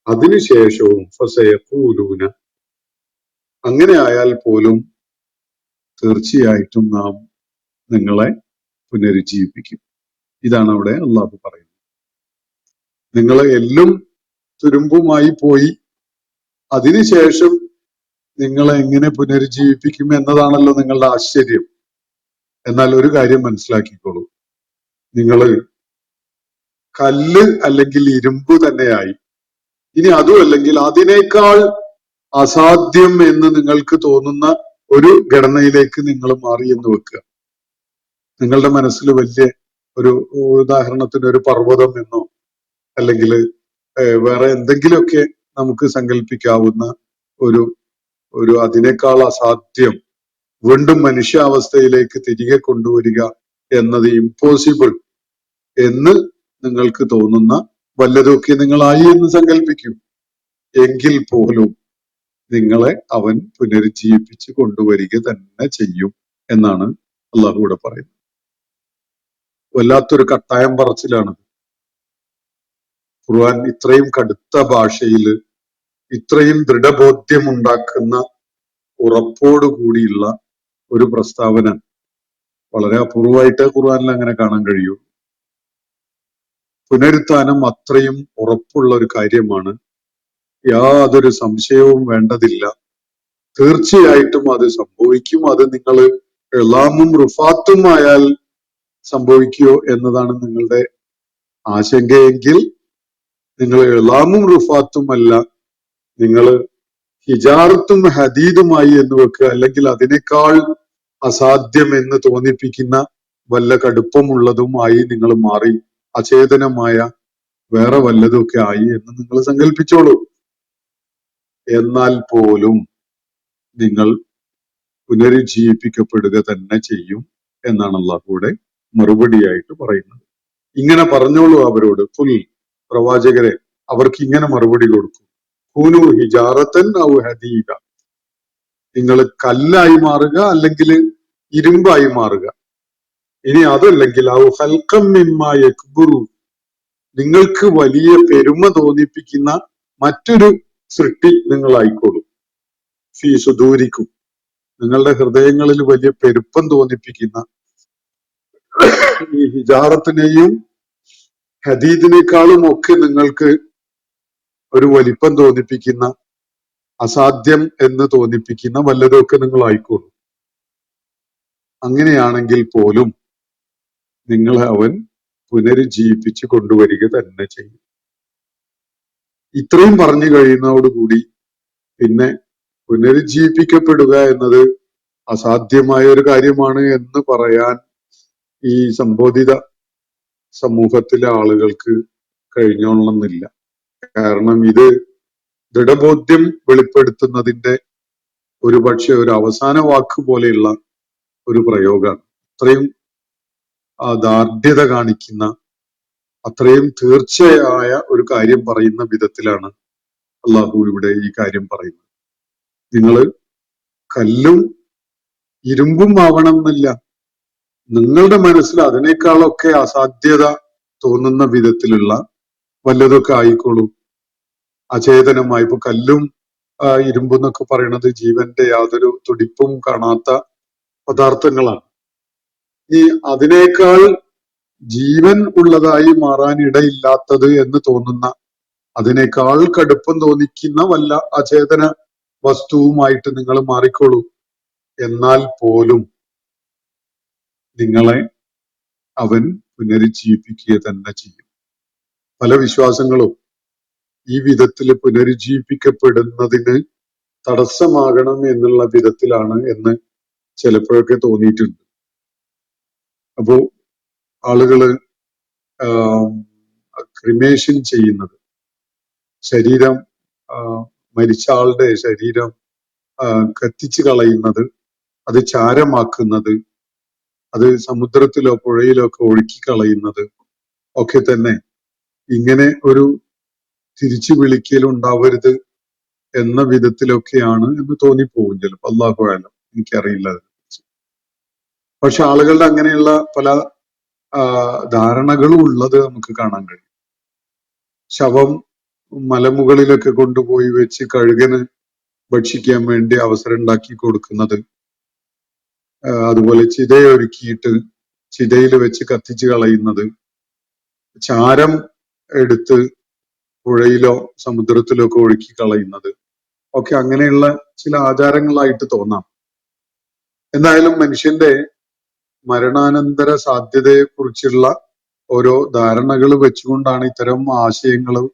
അതിനുശേഷവും ഫസയഖൂലൂന, അങ്ങനെ ആയാൽ പോലും തീർച്ചയായിട്ടും നാം നിങ്ങളെ പുനരുജ്ജീവിപ്പിക്കും. ഇതാണ് അവിടെ അള്ളാഹു പറയുന്നത്. നിങ്ങളെ എല്ലും തുരുമ്പുമായി പോയി, അതിനുശേഷം നിങ്ങളെ എങ്ങനെ പുനരുജ്ജീവിപ്പിക്കും എന്നതാണല്ലോ നിങ്ങളുടെ ആശ്ചര്യം. എന്നാൽ ഒരു കാര്യം മനസ്സിലാക്കിക്കോളൂ, നിങ്ങള് കല്ല് അല്ലെങ്കിൽ ഇരുമ്പ് തന്നെയായി. ഇനി അതും അല്ലെങ്കിൽ അതിനേക്കാൾ അസാധ്യം എന്ന് നിങ്ങൾക്ക് തോന്നുന്ന ഒരു ഘടനയിലേക്ക് നിങ്ങൾ മാറി എന്ന് വെക്കുക. നിങ്ങളുടെ മനസ്സിൽ വലിയ ഒരു ഉദാഹരണത്തിന് ഒരു പർവ്വതം എന്നോ അല്ലെങ്കിൽ വേറെ എന്തെങ്കിലുമൊക്കെ നമുക്ക് സങ്കല്പിക്കാവുന്ന ഒരു അതിനേക്കാൾ അസാധ്യം വീണ്ടും മനുഷ്യാവസ്ഥയിലേക്ക് തിരികെ കൊണ്ടുവരിക എന്നത് ഇമ്പോസിബിൾ എന്ന് നിങ്ങൾക്ക് തോന്നുന്ന വല്ലതൊക്കെ നിങ്ങളായി എന്ന് സങ്കല്പിക്കും. എങ്കിൽ പോലും നിങ്ങളെ അവൻ പുനരുജ്ജീവിപ്പിച്ച് കൊണ്ടുവരിക തന്നെ ചെയ്യും എന്നാണ് അള്ളാഹു ഇവിടെ പറയുന്നത്. വല്ലാത്തൊരു കട്ടായം പറച്ചിലാണ്. ഖുർആൻ ഇത്രയും കടുത്ത ഭാഷയിൽ ഇത്രയും ദൃഢബോധ്യമുണ്ടാക്കുന്ന ഉറപ്പോടുകൂടിയുള്ള ഒരു പ്രസ്താവന വളരെ അപൂർവമായിട്ട് ഖുർആനിൽ അങ്ങനെ കാണാൻ കഴിയൂ. പുനരുത്ഥാനം അത്രയും ഉറപ്പുള്ള ഒരു കാര്യമാണ്. യാതൊരു സംശയവും വേണ്ടതില്ല. തീർച്ചയായിട്ടും അത് സംഭവിക്കും. അത് നിങ്ങൾ എലാമും റുഫാത്തും ആയാൽ സംഭവിക്കുമോ എന്നതാണ് നിങ്ങളുടെ ആശങ്കയെങ്കിൽ, നിങ്ങൾ എലാമും റുഫാത്തും അല്ല, നിങ്ങൾ ഹിജാറത്തും ഹദീദുമായി എന്ന് വെക്കുക, അല്ലെങ്കിൽ അതിനേക്കാൾ അസാധ്യം എന്ന് തോന്നിപ്പിക്കുന്ന വല്ല കടുപ്പമുള്ളതുമായി നിങ്ങൾ മാറി അചേതനമായ വേറെ വല്ലതൊക്കെ ആയി എന്ന് നിങ്ങൾ സങ്കല്പിച്ചോളൂ. എന്നാൽ പോലും നിങ്ങൾ പുനരുജ്ജീവിപ്പിക്കപ്പെടുക തന്നെ ചെയ്യും എന്നാണ് അള്ളാഹുവിടെ മറുപടിയായിട്ട് പറയുന്നത്. ഇങ്ങനെ പറഞ്ഞോളൂ അവരോട്, ഫുൽ പ്രവാചകരെ, അവർക്ക് ഇങ്ങനെ മറുപടി കൊടുക്കും. കൂനു ഹിജാറത്തൻ ഔ ഹദീദ, നിങ്ങൾ കല്ലായി മാറുക അല്ലെങ്കിൽ ഇരുമ്പായി മാറുക. ഇനി അതല്ലെങ്കിൽ ഔ ഖൽഖം മിമ്മാ യക്ബുറു, നിങ്ങൾക്ക് വലിയ പെരുമ തോന്നിപ്പിക്കുന്ന മറ്റൊരു സൃഷ്ടി നിങ്ങളായിക്കോളൂ. ഫീ സുദൂരിക്കും, നിങ്ങളുടെ ഹൃദയങ്ങളിൽ വലിയ പെരുപ്പം തോന്നിപ്പിക്കുന്ന ഈ ഹിജാറത്തിനെയും ഹദീദിനേക്കാളും ഒക്കെ നിങ്ങൾക്ക് ഒരു വലിപ്പം തോന്നിപ്പിക്കുന്ന, അസാധ്യം എന്ന് തോന്നിപ്പിക്കുന്ന വല്ലതൊക്കെ നിങ്ങൾ ആയിക്കോളൂ. അങ്ങനെയാണെങ്കിൽ പോലും നിങ്ങളെ അവൻ പുനരുജ്ജീവിപ്പിച്ച് കൊണ്ടുവരിക തന്നെ ചെയ്യും. ഇത്രയും പറഞ്ഞു കഴിയുന്നതോടുകൂടി പിന്നെ പുനരുജ്ജീവിപ്പിക്കപ്പെടുക എന്നത് അസാധ്യമായ ഒരു കാര്യമാണ് എന്ന് പറയാൻ ഈ സംബോധിത സമൂഹത്തിലെ ആളുകൾക്ക് കഴിഞ്ഞോളണമെന്നില്ല. കാരണം ഇത് ദൃഢബോധ്യം വെളിപ്പെടുത്തുന്നതിന്റെ ഒരുപക്ഷെ ഒരു അവസാന വാക്ക് പോലെയുള്ള ഒരു പ്രയോഗമാണ്. അത്രയും ദാർഢ്യത കാണിക്കുന്ന, അത്രയും തീർച്ചയായ ഒരു കാര്യം പറയുന്ന വിധത്തിലാണ് അള്ളാഹു ഇവിടെ ഈ കാര്യം പറയുന്നത്. നിങ്ങൾ കല്ലും ഇരുമ്പും ആവണം എന്നില്ല, നിങ്ങളുടെ മനസ്സിൽ അതിനേക്കാളൊക്കെ അസാധ്യത തോന്നുന്ന വിധത്തിലുള്ള വല്ലതൊക്കെ ആയിക്കോളൂ. അചേതനമായി, ഇപ്പൊ കല്ലും ഇരുമ്പും എന്നൊക്കെ പറയുന്നത് ജീവന്റെ യാതൊരു തുടിപ്പും കാണാത്ത പദാർത്ഥങ്ങളാണ്. ഈ അതിനേക്കാൾ ജീവൻ ഉള്ളതായി മാറാൻ ഇടയില്ലാത്തത് എന്ന് തോന്നുന്ന അതിനേക്കാൾ കടുപ്പം തോന്നിക്കുന്ന വല്ല അചേതന വസ്തുവുമായിട്ട് നിങ്ങൾ മാറിക്കോളൂ. എന്നാൽ പോലും നിങ്ങളെ അവൻ പുനരുജ്ജീവിപ്പിക്കുക തന്നെ ചെയ്യും. പല വിശ്വാസങ്ങളും ഈ വിധത്തിൽ പുനരുജ്ജീവിപ്പിക്കപ്പെടുന്നതിന് തടസ്സമാകണം എന്നുള്ള വിധത്തിലാണ് എന്ന് ചിലപ്പോഴൊക്കെ തോന്നിയിട്ടുണ്ട്. അപ്പോ ആളുകള് ക്രിമേഷൻ ചെയ്യുന്നത്, ശരീരം മരിച്ച ആളുടെ ശരീരം കത്തിച്ചു കളയുന്നത്, അത് ചാരമാക്കുന്നത്, അത് സമുദ്രത്തിലോ പുഴയിലോ ഒക്കെ ഒഴുക്കി കളയുന്നത് ഒക്കെ തന്നെ ഇങ്ങനെ ഒരു തിരിച്ചു വിളിക്കൽ ഉണ്ടാവരുത് എന്ന വിധത്തിലൊക്കെയാണ് എന്ന് തോന്നിപ്പോകും ചിലപ്പോൾ. അല്ലാഹു അഅലം, എനിക്കറിയില്ല അതിനെക്കുറിച്ച്. പക്ഷെ ആളുകളുടെ അങ്ങനെയുള്ള പല ധാരണകളും ഉള്ളത് നമുക്ക് കാണാൻ കഴിയും. ശവം മലമുകളിലൊക്കെ കൊണ്ടുപോയി വെച്ച് കഴുകന് ഭക്ഷിക്കാൻ വേണ്ടി അവസരം ഉണ്ടാക്കി കൊടുക്കുന്നത്, അതുപോലെ ചിതയൊരുക്കിയിട്ട് ചിതയിൽ വെച്ച് കത്തിച്ചു കളയുന്നത്, ചാരം എടുത്ത് പുഴയിലോ സമുദ്രത്തിലോ ഒക്കെ ഒഴുക്കി കളയുന്നത് ഒക്കെ അങ്ങനെയുള്ള ചില ആചാരങ്ങളായിട്ട് തോന്നാം. എന്തായാലും മനുഷ്യന്റെ മരണാനന്തര സാധ്യതയെ കുറിച്ചുള്ള ഓരോ ധാരണകൾ വെച്ചുകൊണ്ടാണ് ഇത്തരം ആശയങ്ങളും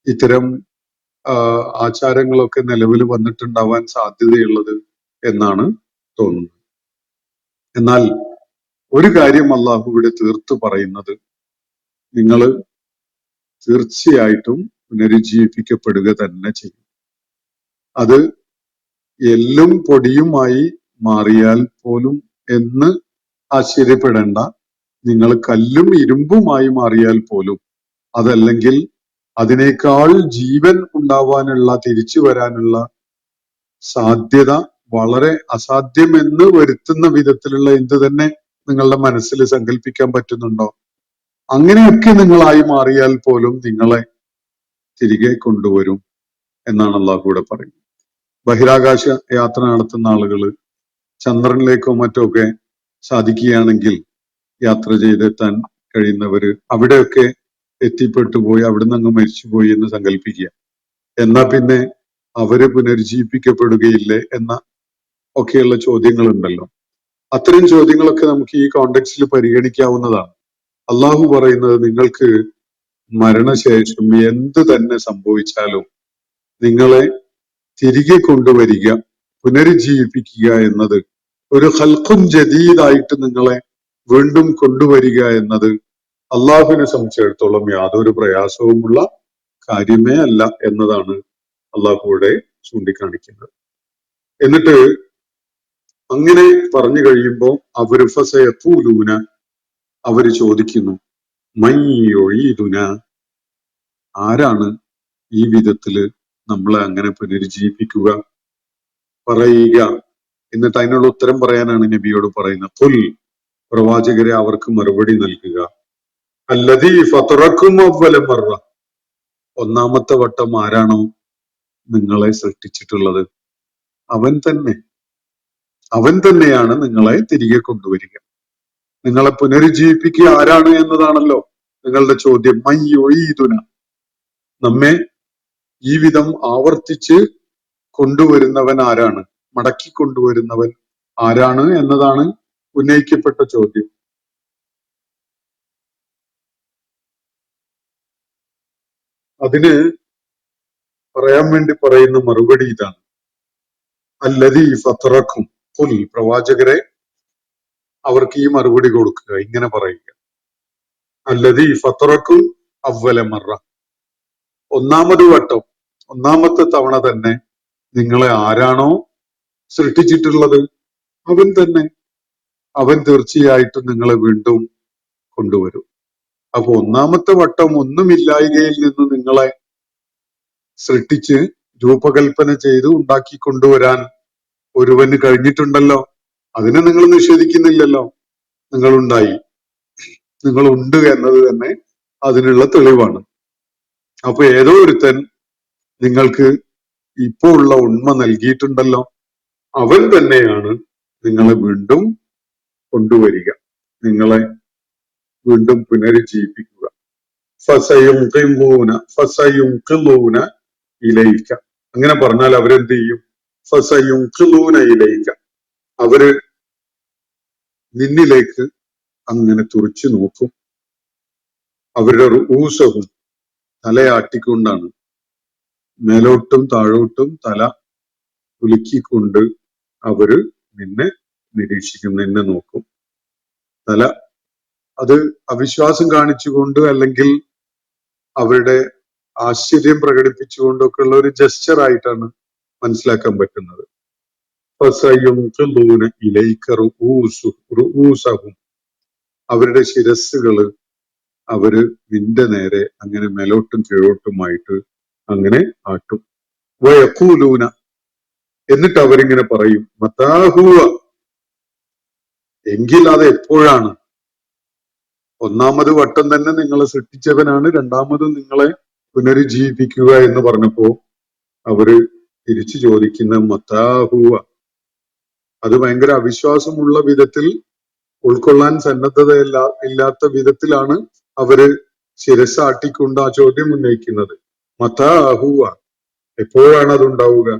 ഇത്തരം ആചാരങ്ങളൊക്കെ നിലവിൽ വന്നിട്ടുണ്ടാവാൻ സാധ്യതയുള്ളത് എന്നാണ് തോന്നുന്നത്. എന്നാൽ ഒരു കാര്യം അള്ളാഹു ഇവിടെ തീർത്തു പറയുന്നത്, നിങ്ങൾ തീർച്ചയായിട്ടും പുനരുജ്ജീവിപ്പിക്കപ്പെടുക തന്നെ ചെയ്യും. അത് എല്ലും പൊടിയുമായി മാറിയാൽ പോലും എന്ന് ആശ്ചര്യപ്പെടേണ്ട. നിങ്ങൾ കല്ലും ഇരുമ്പുമായി മാറിയാൽ പോലും, അതല്ലെങ്കിൽ അതിനേക്കാൾ ജീവൻ ഉണ്ടാവാനുള്ള, തിരിച്ചു വരാനുള്ള സാധ്യത വളരെ അസാധ്യമെന്ന് വരുത്തുന്ന വിധത്തിലുള്ള എന്ത് തന്നെ നിങ്ങളുടെ മനസ്സിൽ സങ്കല്പിക്കാൻ പറ്റുന്നുണ്ടോ, അങ്ങനെയൊക്കെ നിങ്ങളായി മാറിയാൽ പോലും നിങ്ങളെ തിരികെ കൊണ്ടുവരും എന്നാണ് അള്ളാഹു ഇവിടെ പറയുന്നത്. ബഹിരാകാശ യാത്ര നടത്തുന്ന ആളുകള് ചന്ദ്രനിലേക്കോ മറ്റോ ഒക്കെ സാധിക്കുകയാണെങ്കിൽ, യാത്ര ചെയ്തെത്താൻ കഴിയുന്നവര് അവിടെയൊക്കെ എത്തിപ്പെട്ടു പോയി, അവിടുന്ന് അങ്ങ് മരിച്ചുപോയി എന്ന് സങ്കല്പിക്കുക. എന്നാ പിന്നെ അവര് പുനരുജ്ജീവിപ്പിക്കപ്പെടുകയില്ലേ എന്ന ഒക്കെയുള്ള ചോദ്യങ്ങളുണ്ടല്ലോ. അത്തരം ചോദ്യങ്ങളൊക്കെ നമുക്ക് ഈ കോണ്ടെക്സ്റ്റിൽ പരിഗണിക്കാവുന്നതാണ്. അള്ളാഹു പറയുന്നത്, നിങ്ങൾക്ക് മരണശേഷം എന്ത് തന്നെ സംഭവിച്ചാലും നിങ്ങളെ തിരികെ കൊണ്ടുവരിക, പുനരുജ്ജീവിപ്പിക്കുക എന്നത്, ഒരു ഖൽഖുൻ ജദീദായിട്ട് നിങ്ങളെ വീണ്ടും കൊണ്ടുവരിക എന്നത് അള്ളാഹുവിനെ സംബന്ധിച്ചിടത്തോളം യാതൊരു പ്രയാസവുമുള്ള കാര്യമേ അല്ല എന്നതാണ് അള്ളാഹുവിടെ ചൂണ്ടിക്കാണിക്കുന്നത്. എന്നിട്ട് അങ്ങനെ പറഞ്ഞു കഴിയുമ്പോൾ അവര് ഫസയഖൂലൂന, അവര് ചോദിക്കുന്നു, മയ്യൊഴീദുന, ആരാണ് ഈ വിധത്തില് നമ്മളെ അങ്ങനെ പുനരുജ്ജീവിപ്പിക്കുക, പറയുക. എന്നിട്ട് അതിനുള്ള ഉത്തരം പറയാനാണ് നബിയോട് പറയുന്നത്. ഖുൽ, പ്രവാചകരെ അവർക്ക് മറുപടി നൽകുക, അല്ലദീ ഫതറക്കും അവ്വല മർറ, ഒന്നാമത്തെ വട്ടം ആരാണോ നിങ്ങളെ സൃഷ്ടിച്ചിട്ടുള്ളത് അവൻ തന്നെയാണ് നിങ്ങളെ തിരികെ കൊണ്ടുവരിക. നിങ്ങളെ പുനരുജ്ജീവിപ്പിക്കുക ആരാണ് എന്നതാണല്ലോ നിങ്ങളുടെ ചോദ്യം. മയ്യൊഴീദുന, നമ്മെ ഈ വിധം ആവർത്തിച്ച് കൊണ്ടുവരുന്നവൻ ആരാണ്, മടക്കി കൊണ്ടുവരുന്നവൻ ആരാണ് എന്നതാണ് ഉന്നയിക്കപ്പെട്ട ചോദ്യം. അതിന് പറയാൻ വേണ്ടി പറയുന്ന മറുപടി ഇതാണ്, അല്ലദീ ഫതറക്കും. ഖുൽ, പ്രവാചകരെ അവർക്ക് ഈ മറുപടി കൊടുക്കുക, ഇങ്ങനെ പറയുക, അല്ലദീ ഫതറക്കും അവ്വല മർറ, ഒന്നാമത് വട്ടം, ഒന്നാമത്തെ തവണ തന്നെ നിങ്ങളെ ആരാണോ സൃഷ്ടിച്ചിട്ടുള്ളത് അവൻ തന്നെ, അവൻ തീർച്ചയായിട്ടും നിങ്ങളെ വീണ്ടും കൊണ്ടുവരും. അപ്പൊ ഒന്നാമത്തെ വട്ടം ഒന്നുമില്ലായ്കയിൽ നിന്ന് നിങ്ങളെ സൃഷ്ടിച്ച് രൂപകൽപ്പന ചെയ്ത് ഉണ്ടാക്കി കൊണ്ടുവരാൻ ഒരുവന് കഴിഞ്ഞിട്ടുണ്ടല്ലോ. അതിനെ നിങ്ങൾ നിഷേധിക്കുന്നില്ലല്ലോ. നിങ്ങളുണ്ടായി, നിങ്ങളുണ്ട് എന്നത് തന്നെ അതിനുള്ള തെളിവാണ്. അപ്പൊ ഏതോ ഒരുത്തൻ നിങ്ങൾക്ക് ഇപ്പോ ഉള്ള ഉണ്മ നൽകിയിട്ടുണ്ടല്ലോ, അവൻ തന്നെയാണ് നിങ്ങളെ വീണ്ടും കൊണ്ടുവരിക, നിങ്ങളെ വീണ്ടും പുനരുജ്ജീവിപ്പിക്കുക. ഫസയുൻഖിളൂന ഇലൈക. അങ്ങനെ പറഞ്ഞാൽ അവരെന്ത് ചെയ്യും? ഫസയുൻഖിളൂന ഇലൈക, അവര് നിന്നിലേക്ക് അങ്ങനെ തുറിച്ചു നോക്കും. അവരുടെ റൂസവും, തലയാട്ടിക്കൊണ്ടാണ്, മേലോട്ടും താഴോട്ടും തല കുലുക്കിക്കൊണ്ട് അവര് നിന്നെ നിരീക്ഷിക്കും, നിന്നെ നോക്കും. തല അത് അവിശ്വാസം കാണിച്ചുകൊണ്ട് അല്ലെങ്കിൽ അവരുടെ ആശ്ചര്യം പ്രകടിപ്പിച്ചുകൊണ്ടൊക്കെ ഉള്ള ഒരു ജസ്റ്റർ ആയിട്ടാണ് മനസ്സിലാക്കാൻ പറ്റുന്നത്. അവരുടെ ശിരസ്സുകള് അവര് നിന്റെ നേരെ അങ്ങനെ മേലോട്ടും കീഴോട്ടുമായിട്ട് അങ്ങനെ ആട്ടും. വയഖൂലൂന, എന്നിട്ട് അവരിങ്ങനെ പറയും, മതാഹുവ, എങ്കിൽ അത് എപ്പോഴാണ്? ഒന്നാമത് വട്ടം തന്നെ നിങ്ങളെ സൃഷ്ടിച്ചവനാണ്, രണ്ടാമതും നിങ്ങളെ പുനരുജ്ജീവിപ്പിക്കുക എന്ന് പറഞ്ഞപ്പോ അവര് തിരിച്ചു ചോദിക്കുന്ന മതാഹുവ, അത് ഭയങ്കര അവിശ്വാസമുള്ള വിധത്തിൽ, ഉൾക്കൊള്ളാൻ ഇല്ലാത്ത വിധത്തിലാണ് അവര് ശിരസാട്ടിക്കൊണ്ട് ആ ചോദ്യം ഉന്നയിക്കുന്നത്. മതാഹുവ, എപ്പോഴാണ് അതുണ്ടാവുക?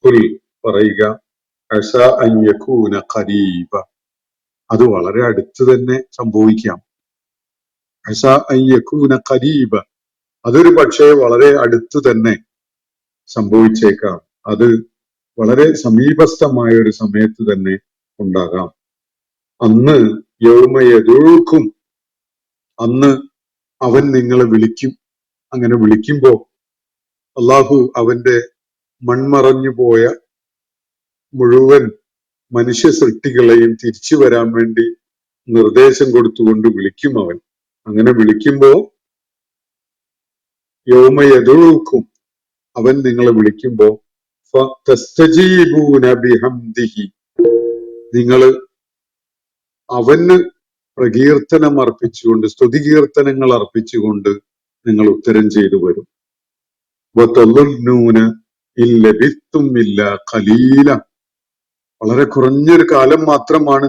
ഖുൽ, പറയുക, അസാ അൻ യകൂന ഖരീബ, അത് വളരെ അടുത്ത് തന്നെ സംഭവിക്കാം. അസാ അൻ യകൂന ഖരീബ, അതൊരു പക്ഷേ വളരെ അടുത്ത് തന്നെ സംഭവിച്ചേക്കാം, അത് വളരെ സമീപസ്ഥമായ ഒരു സമയത്ത് തന്നെ ഉണ്ടാകാം. അന്ന് യൗമയദൂക്കും, അന്ന് അവൻ നിങ്ങളെ വിളിക്കും. അങ്ങനെ വിളിക്കുമ്പോ അള്ളാഹു അവന്റെ മൺമറഞ്ഞു പോയ മുഴുവൻ മനുഷ്യ സൃഷ്ടികളെയും തിരിച്ചു വരാൻ വേണ്ടി നിർദ്ദേശം കൊടുത്തുകൊണ്ട് വിളിക്കും അവൻ. അങ്ങനെ വിളിക്കുമ്പോ യൗമയദൂക്കും, അവൻ നിങ്ങളെ വിളിക്കുമ്പോ ഫതസ്തജീബൂന ബിഹംദിഹി, നിങ്ങള് അവന് പ്രകീർത്തനം അർപ്പിച്ചുകൊണ്ട്, സ്തുതികീർത്തനങ്ങൾ അർപ്പിച്ചുകൊണ്ട് നിങ്ങൾ ഉത്തരം ചെയ്തു വരും. വതളുന്നൂന ഇല്ലബിത്തും ഇല്ലാ ഖലീല, വളരെ കുറഞ്ഞൊരു കാലം മാത്രമാണ്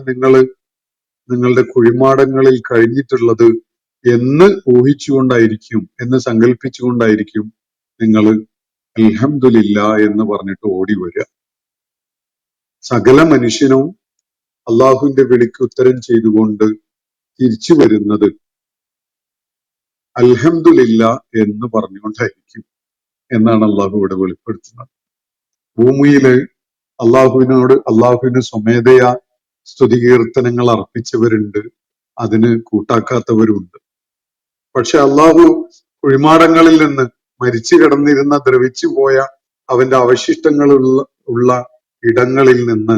നിങ്ങളുടെ കുഴിമാടങ്ങളിൽ കഴിഞ്ഞിട്ടുള്ളത് എന്ന് ഊഹിച്ചുകൊണ്ടായിരിക്കും, എന്ന് സങ്കല്പിച്ചുകൊണ്ടായിരിക്കും നിങ്ങൾ അൽഹംദുലില്ലാ എന്ന് പറഞ്ഞിട്ട് ഓടി വരിക. സകല മനുഷ്യനും അള്ളാഹുവിന്റെ വിളിക്ക് ഉത്തരം ചെയ്തുകൊണ്ട് തിരിച്ചു വരുന്നത് അൽഹംദുലില്ലാ എന്ന് പറഞ്ഞുകൊണ്ടായിരിക്കും എന്നാണ് അള്ളാഹു ഇവിടെ വെളിപ്പെടുത്തുന്നത്. ഭൂമിയില് അള്ളാഹുവിന് സ്വമേധയാ സ്തുതികീർത്തനങ്ങൾ അർപ്പിച്ചവരുണ്ട്, അതിന് കൂട്ടാക്കാത്തവരുണ്ട്. പക്ഷെ അള്ളാഹു കുഴിമാടങ്ങളിൽ നിന്ന് മരിച്ചു കിടന്നിരുന്ന, ദ്രവിച്ചു പോയ അവന്റെ അവശിഷ്ടങ്ങളുള്ള ഇടങ്ങളിൽ നിന്ന്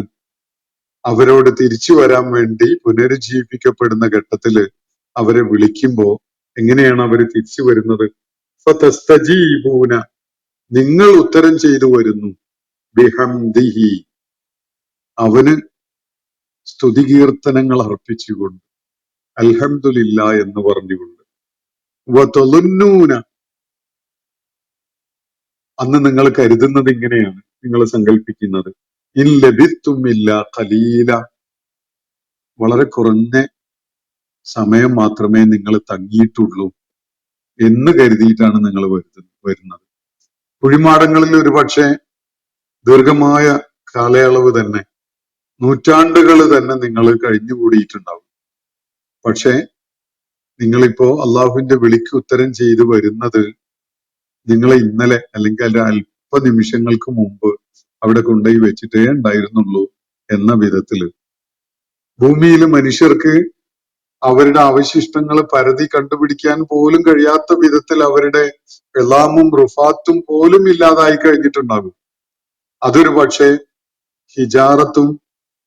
അവരോട് തിരിച്ചു വരാൻ വേണ്ടി പുനരുജ്ജീവിപ്പിക്കപ്പെടുന്ന ഘട്ടത്തില് അവരെ വിളിക്കുമ്പോ എങ്ങനെയാണ് അവര് തിരിച്ചു വരുന്നത്? ഫതസ്തജീബൂന, നിങ്ങൾ ഉത്തരം ചെയ്തു വരുന്നു, ബിഹംദിഹി, അവന് സ്തുതികീർത്തനങ്ങൾ അർപ്പിച്ചുകൊണ്ട്, അൽഹംദുലില്ലാ എന്ന് പറഞ്ഞുകൊണ്ട്. വതളുന്നൂന, അന്ന് നിങ്ങൾ കരുതുന്നത് ഇങ്ങനെയാണ്, നിങ്ങൾ സങ്കല്പിക്കുന്നത്, ഇല്ലബിത്തും ഇല്ലാ ഖലീല, വളരെ കുറഞ്ഞ സമയം മാത്രമേ നിങ്ങൾ തങ്ങിയിട്ടുള്ളൂ എന്ന് കരുതിയിട്ടാണ് നിങ്ങൾ വരുന്നത്. കുഴിമാടങ്ങളിൽ ഒരു പക്ഷേ ദീർഘമായ കാലയളവ് തന്നെ, നൂറ്റാണ്ടുകൾ തന്നെ നിങ്ങൾ കഴിഞ്ഞുകൂടിയിട്ടുണ്ടാവും. പക്ഷെ നിങ്ങളിപ്പോ അള്ളാഹുവിന്റെ വിളിക്ക് ഉത്തരം ചെയ്തു വരുന്നത് നിങ്ങളെ ഇന്നലെ അല്ലെങ്കിൽ അല്പ നിമിഷങ്ങൾക്ക് മുമ്പ് അവിടെ കൊണ്ടുപോയി വെച്ചിട്ടേ ഉണ്ടായിരുന്നുള്ളൂ എന്ന വിധത്തില്. ഭൂമിയിൽ മനുഷ്യർക്ക് അവരുടെ അവശിഷ്ടങ്ങൾ പരതി കണ്ടുപിടിക്കാൻ പോലും കഴിയാത്ത വിധത്തിൽ അവരുടെ എലാമും റുഫാത്തും പോലും ഇല്ലാതായി കഴിഞ്ഞിട്ടുണ്ടാകും. അതൊരു പക്ഷേ ഹിജാറത്തും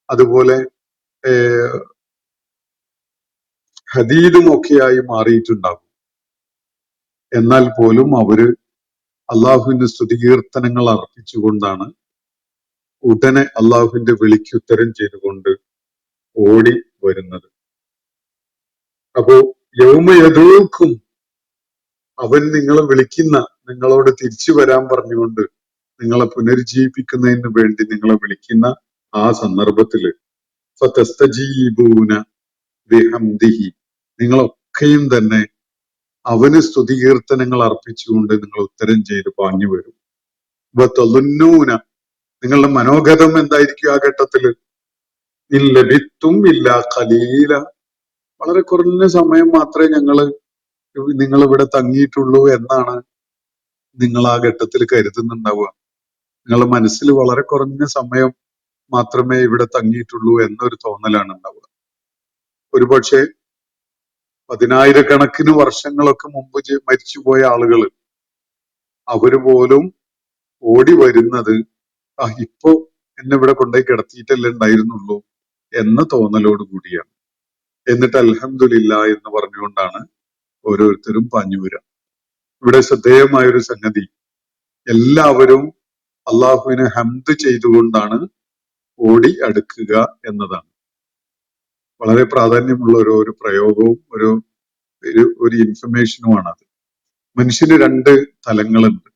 അതുപോലെ ഹദീദും ഒക്കെയായി മാറിയിട്ടുണ്ടാകും. എന്നാൽ പോലും അവര് അള്ളാഹുവിന്റെ സ്തുതികീർത്തനങ്ങൾ അർപ്പിച്ചുകൊണ്ടാണ് ഉടനെ അള്ളാഹുവിന്റെ വിളിക്ക് ഉത്തരം ചെയ്തുകൊണ്ട് ഓടി വരുന്നത്. അപ്പോ യൗമയദൂക്കും, അവൻ നിങ്ങളെ വിളിക്കുന്ന, നിങ്ങളോട് തിരിച്ചു വരാൻ പറഞ്ഞുകൊണ്ട് നിങ്ങളെ പുനരുജ്ജീവിപ്പിക്കുന്നതിന് വേണ്ടി നിങ്ങളെ വിളിക്കുന്ന ആ സന്ദർഭത്തില് ഫതസ്തജീബൂന ബിഹംദിഹി, നിങ്ങളൊക്കെയും തന്നെ അവന് സ്തുതികീർത്തനങ്ങൾ അർപ്പിച്ചുകൊണ്ട് നിങ്ങൾ ഉത്തരം ചെയ്ത് പാഞ്ഞു വരും. വതളുന്നൂന, നിങ്ങളുടെ മനോഗതം എന്തായിരിക്കും ആ ഘട്ടത്തില്? ഇൻ ലബിത്തും ഇല്ലാ ഖലീല, വളരെ കുറഞ്ഞ സമയം മാത്രമേ നിങ്ങൾ ഇവിടെ തങ്ങിയിട്ടുള്ളൂ എന്നാണ് നിങ്ങൾ ആ ഘട്ടത്തിൽ കരുതുന്നുണ്ടാവുക. നിങ്ങളുടെ മനസ്സിൽ വളരെ കുറഞ്ഞ സമയം മാത്രമേ ഇവിടെ തങ്ങിയിട്ടുള്ളൂ എന്നൊരു തോന്നലാണ് ഉണ്ടാവുക. ഒരുപക്ഷെ 10,000-കണക്കിന് വർഷങ്ങളൊക്കെ മുമ്പ് മരിച്ചുപോയ ആളുകൾ, അവര് പോലും ഓടി വരുന്നത് ഇപ്പോ എന്നെ ഇവിടെ കൊണ്ടുപോയി കിടത്തിയിട്ടല്ലേ ഉണ്ടായിരുന്നുള്ളൂ എന്ന തോന്നലോട് കൂടിയാണ്. എന്നിട്ട് അൽഹംദുലില്ലാ എന്ന് പറഞ്ഞുകൊണ്ടാണ് ഓരോരുത്തരും പാഞ്ഞു വരിക. ഇവിടെ ശ്രദ്ധേയമായൊരു സംഗതി, എല്ലാവരും അള്ളാഹുവിനെ ഹംദ് ചെയ്തുകൊണ്ടാണ് ഓടി അടുക്കുക എന്നതാണ്. വളരെ പ്രാധാന്യമുള്ള ഒരു പ്രയോഗവും ഒരു ഇൻഫർമേഷനുമാണ് അത്. മനുഷ്യന് രണ്ട് തലങ്ങളുണ്ട്.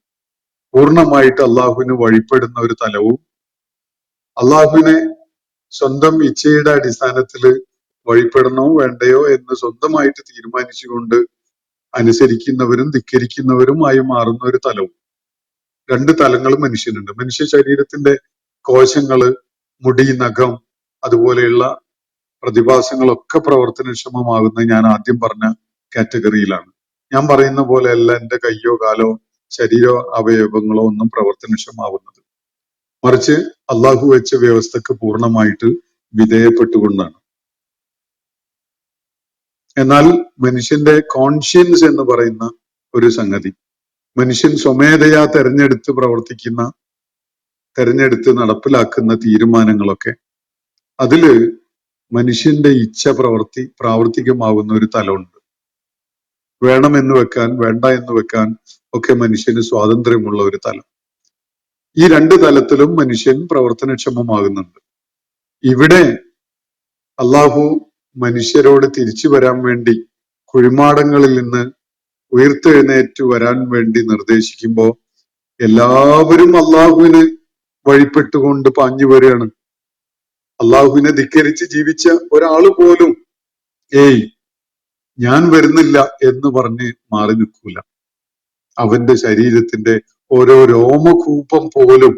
പൂർണ്ണമായിട്ട് അള്ളാഹുവിന് വഴിപ്പെടുന്ന ഒരു തലവും, അള്ളാഹുവിനെ സ്വന്തം ഇച്ഛയുടെ അടിസ്ഥാനത്തിൽ വഴിപ്പെടണോ വേണ്ടയോ എന്ന് സ്വന്തമായിട്ട് തീരുമാനിച്ചുകൊണ്ട് അനുസരിക്കുന്നവരും ധിക്കരിക്കുന്നവരുമായി മാറുന്ന ഒരു തലവും. രണ്ട് തലങ്ങളും മനുഷ്യനുണ്ട്. മനുഷ്യ ശരീരത്തിന്റെ കോശങ്ങള്, മുടി, നഖം, അതുപോലെയുള്ള പ്രതിഭാസങ്ങളൊക്കെ പ്രവർത്തനക്ഷമമാകുന്നത് ഞാൻ ആദ്യം പറഞ്ഞ കാറ്റഗറിയിലാണ്. ഞാൻ പറയുന്ന പോലെയല്ല എന്റെ കയ്യോ കാലോ ശരീര അവയവങ്ങളോ ഒന്നും പ്രവർത്തനക്ഷമാവുന്നത്. മറിച്ച് അള്ളാഹു വെച്ച വ്യവസ്ഥക്ക് പൂർണ്ണമായിട്ട് വിധേയപ്പെട്ടുകൊണ്ടാണ്. എന്നാൽ മനുഷ്യന്റെ കോൺഷ്യൻസ് എന്ന് പറയുന്ന ഒരു സംഗതി, മനുഷ്യൻ സ്വമേധയാ തെരഞ്ഞെടുത്ത് നടപ്പിലാക്കുന്ന തീരുമാനങ്ങളൊക്കെ, അതില് മനുഷ്യന്റെ ഇച്ഛ പ്രാവർത്തികമാവുന്ന ഒരു തലമുണ്ട്. വേണമെന്ന് വെക്കാൻ, വേണ്ട എന്ന് വെക്കാൻ ഒക്കെ മനുഷ്യന് സ്വാതന്ത്ര്യമുള്ള ഒരു തലം. ഈ രണ്ട് തലത്തിലും മനുഷ്യൻ പ്രവർത്തനക്ഷമമാകുന്നുണ്ട്. ഇവിടെ അള്ളാഹു മനുഷ്യരോട് തിരിച്ചു വരാൻ വേണ്ടി, കുഴിമാടങ്ങളിൽ നിന്ന് ഉയർത്തെഴുന്നേറ്റ് വരാൻ വേണ്ടി നിർദ്ദേശിക്കുമ്പോൾ എല്ലാവരും അള്ളാഹുവിന് വഴിപ്പെട്ടുകൊണ്ട് പാഞ്ഞു വരികയാണ്. അള്ളാഹുവിനെ ധിക്കരിച്ച് ജീവിച്ച ഒരാള് പോലും ഞാൻ വരുന്നില്ല എന്ന് പറഞ്ഞ് മാറി നിൽക്കൂല. അവന്റെ ശരീരത്തിന്റെ ഓരോ രോമകൂപം പോലും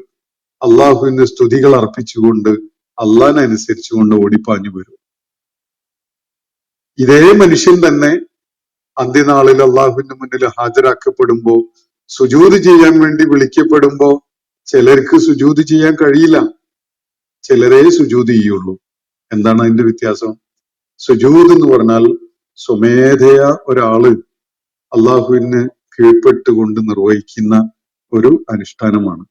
അള്ളാഹുവിന്റെ സ്തുതികൾ അർപ്പിച്ചുകൊണ്ട്, അള്ളാഹിനനുസരിച്ചുകൊണ്ട് ഓടിപ്പാഞ്ഞു വരും. ഇതേ മനുഷ്യൻ തന്നെ അന്ത്യനാളിൽ അള്ളാഹുവിന്റെ മുന്നിൽ ഹാജരാക്കപ്പെടുമ്പോ, സുജൂദ് ചെയ്യാൻ വേണ്ടി വിളിക്കപ്പെടുമ്പോ ചിലർക്ക് സുജൂദ് ചെയ്യാൻ കഴിയില്ല, ചിലരേ സുജൂദ് ചെയ്യുള്ളൂ. എന്താണ് അതിന്റെ വ്യത്യാസം? സുജൂദ് എന്ന് പറഞ്ഞാൽ സ്വമേധയാ ഒരാള് അള്ളാഹുവിന് കീഴ്പ്പെട്ടുകൊണ്ട് നിർവഹിക്കുന്ന ഒരു അനുഷ്ഠാനമാണ്.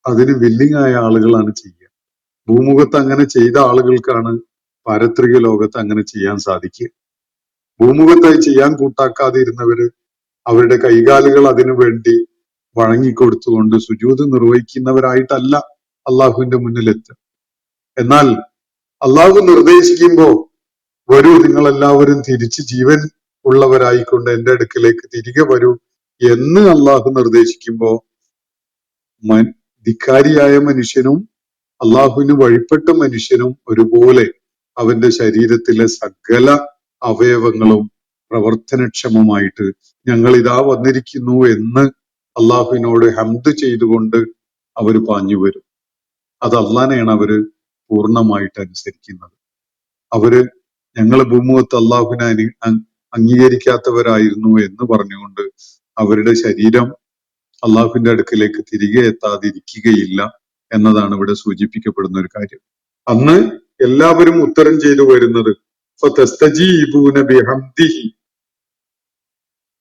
അതിന് വില്ലിങ് ആയ ആളുകളാണ് ചെയ്യുക. ഭൂമുഖത്ത് അങ്ങനെ ചെയ്ത ആളുകൾക്കാണ് പാരത്രിക ലോകത്ത് അങ്ങനെ ചെയ്യാൻ സാധിക്കുക. ഭൂമുഖത്തായി ചെയ്യാൻ കൂട്ടാക്കാതെ ഇരുന്നവര് അവരുടെ കൈകാലുകൾ അതിനു വേണ്ടി വഴങ്ങിക്കൊടുത്തുകൊണ്ട് സുജൂദ് നിർവഹിക്കുന്നവരായിട്ടല്ല അള്ളാഹുവിന്റെ മുന്നിലെത്തുക. എന്നാൽ അള്ളാഹു നിർദ്ദേശിക്കുമ്പോ, വരൂ നിങ്ങളെല്ലാവരും തിരിച്ച് ജീവൻ ഉള്ളവരായിക്കൊണ്ട് എന്റെ അടുക്കലേക്ക് തിരികെ വരൂ എന്ന് അള്ളാഹു നിർദ്ദേശിക്കുമ്പോ, ധിക്കാരിയായ മനുഷ്യനും അള്ളാഹുവിന് വഴിപ്പെട്ട മനുഷ്യനും ഒരുപോലെ അവന്റെ ശരീരത്തിലെ സകല അവയവങ്ങളും പ്രവർത്തനക്ഷമമായിട്ട് ഞങ്ങൾ ഇതാ വന്നിരിക്കുന്നു എന്ന് അള്ളാഹുവിനോട് ഹംദ് ചെയ്തുകൊണ്ട് അവർ പാഞ്ഞു വരും. അത് അള്ളാനെയാണ് അവര് പൂർണ്ണമായിട്ട് അനുസരിക്കുന്നത്. അവര് ഞങ്ങൾ ഭൂമുഖത്ത് അള്ളാഹുവിനെ അംഗീകരിക്കാത്തവരായിരുന്നു എന്ന് പറഞ്ഞുകൊണ്ട് അവരുടെ ശരീരം അള്ളാഹുവിന്റെ അടുക്കലേക്ക് തിരികെ എത്താതിരിക്കുകയില്ല എന്നതാണ് ഇവിടെ സൂചിപ്പിക്കപ്പെടുന്ന ഒരു കാര്യം. അന്ന് എല്ലാവരും ഉത്തരം ചെയ്തു വരുന്നത്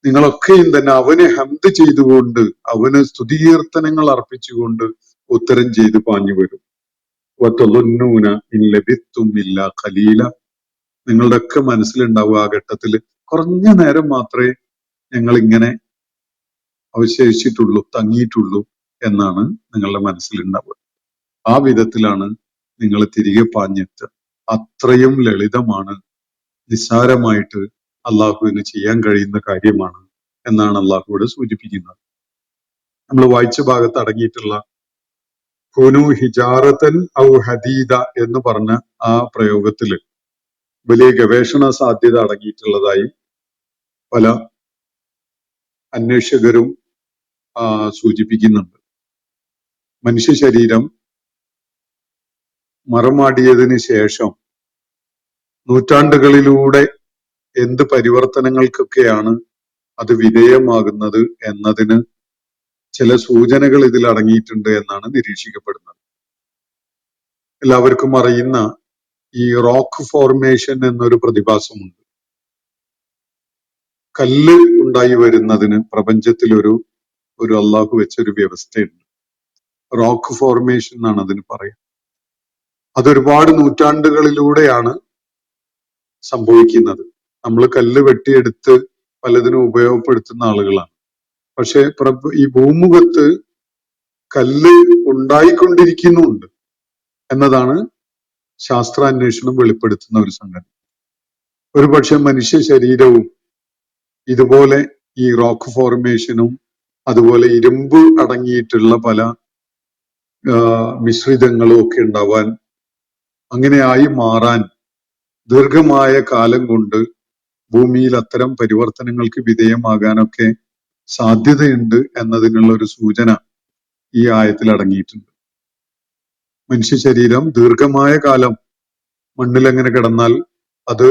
നിങ്ങളൊക്കെയും തന്നെ അവനെ ഹംദ് ചെയ്തുകൊണ്ട്, അവന് സ്തുതികീർത്തനങ്ങൾ അർപ്പിച്ചുകൊണ്ട് ഉത്തരം ചെയ്ത് പാഞ്ഞു വരും. നിങ്ങളുടെ ഒക്കെ മനസ്സിലുണ്ടാവുക ആ ഘട്ടത്തിൽ കുറഞ്ഞ നേരം മാത്രമേ ഞങ്ങൾ ഇങ്ങനെ അവശേഷിച്ചിട്ടുള്ളൂ, തങ്ങിയിട്ടുള്ളൂ എന്നാണ് നിങ്ങളുടെ മനസ്സിലുണ്ടാവുക. ആ വിധത്തിലാണ് നിങ്ങൾ തിരികെ പാഞ്ഞെത്തുക. അത്രയും ലളിതമാണ്, നിസ്സാരമായിട്ട് അള്ളാഹുവിന് ചെയ്യാൻ കഴിയുന്ന കാര്യമാണ് എന്നാണ് അള്ളാഹുവിടെ സൂചിപ്പിക്കുന്നത്. നമ്മൾ വായിച്ച ഭാഗത്ത് അടങ്ങിയിട്ടുള്ള കുനു ഹിജാറത്തൻ ഔ ഹദീദ എന്ന് പറഞ്ഞ ആ പ്രയോഗത്തില് വലിയ ഗവേഷണ സാധ്യത അടങ്ങിയിട്ടുള്ളതായി പല അന്വേഷകരും സൂചിപ്പിക്കുന്നുണ്ട്. മനുഷ്യ ശരീരം മറമാടിയതിന് ശേഷം നൂറ്റാണ്ടുകളിലൂടെ എന്ത് പരിവർത്തനങ്ങൾക്കൊക്കെയാണ് അത് വിധേയമാകുന്നത് എന്നതിന് ചില സൂചനകൾ ഇതിൽ അടങ്ങിയിട്ടുണ്ട് എന്നാണ് നിരീക്ഷിക്കപ്പെടുന്നത്. എല്ലാവർക്കും അറിയുന്ന ഈ റോക്ക് ഫോർമേഷൻ എന്നൊരു പ്രതിഭാസമുണ്ട്. കല്ല് ഉണ്ടായി വരുന്നതിന് പ്രപഞ്ചത്തിൽ ഒരു അള്ളാഹു വെച്ചൊരു വ്യവസ്ഥയുണ്ട്. റോക്ക് ഫോർമേഷൻ എന്നാണ് അതിന് പറയുക. അതൊരുപാട് നൂറ്റാണ്ടുകളിലൂടെയാണ് സംഭവിക്കുന്നത്. നമ്മൾ കല്ല് വെട്ടിയെടുത്ത് പലതിനും ഉപയോഗപ്പെടുത്തുന്ന ആളുകളാണ്. പക്ഷെ ഈ ഭൂമുഖത്ത് കല്ല് ഉണ്ടായിക്കൊണ്ടിരിക്കുന്നുണ്ട് എന്നതാണ് ശാസ്ത്രാന്വേഷണം വെളിപ്പെടുത്തുന്ന ഒരു സംഗതി. ഒരു പക്ഷെ മനുഷ്യ ശരീരവും ഇതുപോലെ ഈ റോക്ക് ഫോർമേഷനും അതുപോലെ ഇരുമ്പ് അടങ്ങിയിട്ടുള്ള പല മിശ്രിതങ്ങളും ഒക്കെ ഉണ്ടാവാൻ, അങ്ങനെയായി മാറാൻ ദീർഘമായ കാലം കൊണ്ട് ഭൂമിയിൽ അത്തരം പരിവർത്തനങ്ങൾക്ക് വിധേയമാകാനൊക്കെ സാധ്യതയുണ്ട് എന്നതിനുള്ള ഒരു സൂചന ഈ ആയത്തിൽ അടങ്ങിയിട്ടുണ്ട്. മനുഷ്യ ശരീരം ദീർഘമായ കാലം മണ്ണിലെങ്ങനെ കിടന്നാൽ അത്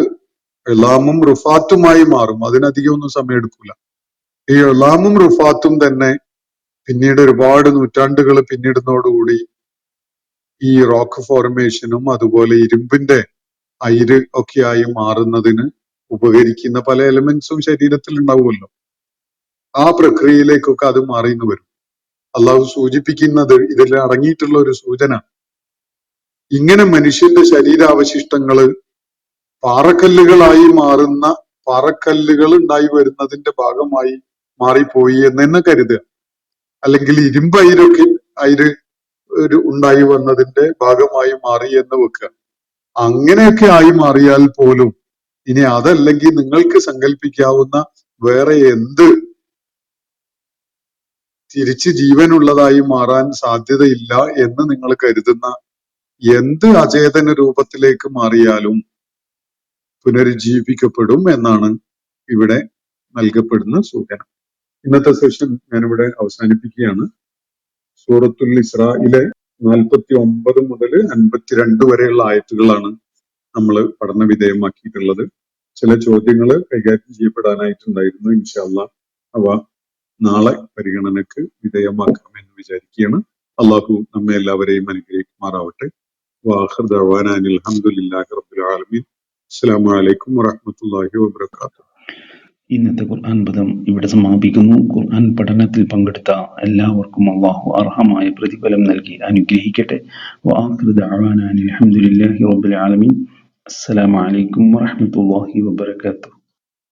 ഇളാമും റുഫാത്തുമായി മാറും. അതിനധികം ഒന്നും സമയം എടുക്കൂല. ഈ ഇളാമും റുഫാത്തും തന്നെ പിന്നീട് ഒരുപാട് നൂറ്റാണ്ടുകൾ പിന്നിടുന്നതോടുകൂടി ഈ റോക്ക് ഫോർമേഷനും അതുപോലെ ഇരുമ്പിന്റെ അയിര് ഒക്കെയായി മാറുന്നതിന് ഉപകരിക്കുന്ന പല എലമെന്റ്സും ശരീരത്തിൽ ഉണ്ടാവുമല്ലോ. ആ പ്രക്രിയയിലേക്കൊക്കെ അത് മാറിയെന്ന് വരും. അള്ളാഹു സൂചിപ്പിക്കുന്നത് ഇതിൽ അടങ്ങിയിട്ടുള്ള ഒരു സൂചന, ഇങ്ങനെ മനുഷ്യന്റെ ശരീരാവശിഷ്ടങ്ങള് പാറക്കല്ലുകളായി മാറുന്ന, പാറക്കല്ലുകൾ ഉണ്ടായി വരുന്നതിന്റെ ഭാഗമായി മാറിപ്പോയി എന്ന് തന്നെ കരുതുക. അല്ലെങ്കിൽ ഇരുമ്പ് അയിര് ഉണ്ടായി വന്നതിന്റെ ഭാഗമായി മാറി എന്ന് വെക്കുക. അങ്ങനെയൊക്കെ ആയി മാറിയാൽ പോലും ഇനി അതല്ലെങ്കിൽ നിങ്ങൾക്ക് സങ്കല്പിക്കാവുന്ന വേറെ എന്ത് തിരിച്ച് ജീവനുള്ളതായി മാറാൻ സാധ്യതയില്ല എന്ന് നിങ്ങൾ കരുതുന്ന എന്ത് അചേതന രൂപത്തിലേക്ക് മാറിയാലും പുനരുജ്ജീവിക്കപ്പെടും എന്നാണ് ഇവിടെ നൽകപ്പെടുന്ന സൂചന. ഇന്നത്തെ സെഷൻ ഞാനിവിടെ അവസാനിപ്പിക്കുകയാണ്. സൂറത്തുൽ ഇസ്രായിലെ 49 മുതൽ 52 വരെയുള്ള ആയത്തുകളാണ് നമ്മൾ പഠന വിധേയമാക്കിയിട്ടുള്ളത്. ചില ചോദ്യങ്ങൾ കൈകാര്യം ചെയ്യപ്പെടാനായിട്ടുണ്ടായിരുന്നു. ഇൻഷാ അല്ലാഹ് അവ നാളെ പരിഗണനക്ക് വിധേയമാക്കാമെന്ന് വിചാരിക്കുകയാണ്. അള്ളാഹു നമ്മെ എല്ലാവരെയും അനുഗ്രഹിക്കുമാറാവട്ടെ. വാഖിർ ദഅവാനാ അനിൽ ഹംദുലില്ലാഹി റബ്ബിൽ ആലമീൻ. അസ്സലാമു അലൈക്കും വറഹ്മത്തുള്ളാഹി വബറകാതുഹു. ഇന്നത്തെ ഖുർആൻ പദം ഇവിടെ സമാപിക്കുന്നു. ഖുർആൻ പഠനത്തിൽ പങ്കെടുത്ത എല്ലാവർക്കും അല്ലാഹു അർഹമായ പ്രതിഫലം നൽകി അനുഗ്രഹിക്കട്ടെ. വആഖിർ ദഅവാനാ അനിൽ ഹംദുലില്ലാഹി റബ്ബിൽ ആലമീൻ. അസ്സലാമു അലൈക്കും വറഹ്മത്തുള്ളാഹി വബറകാതുഹു.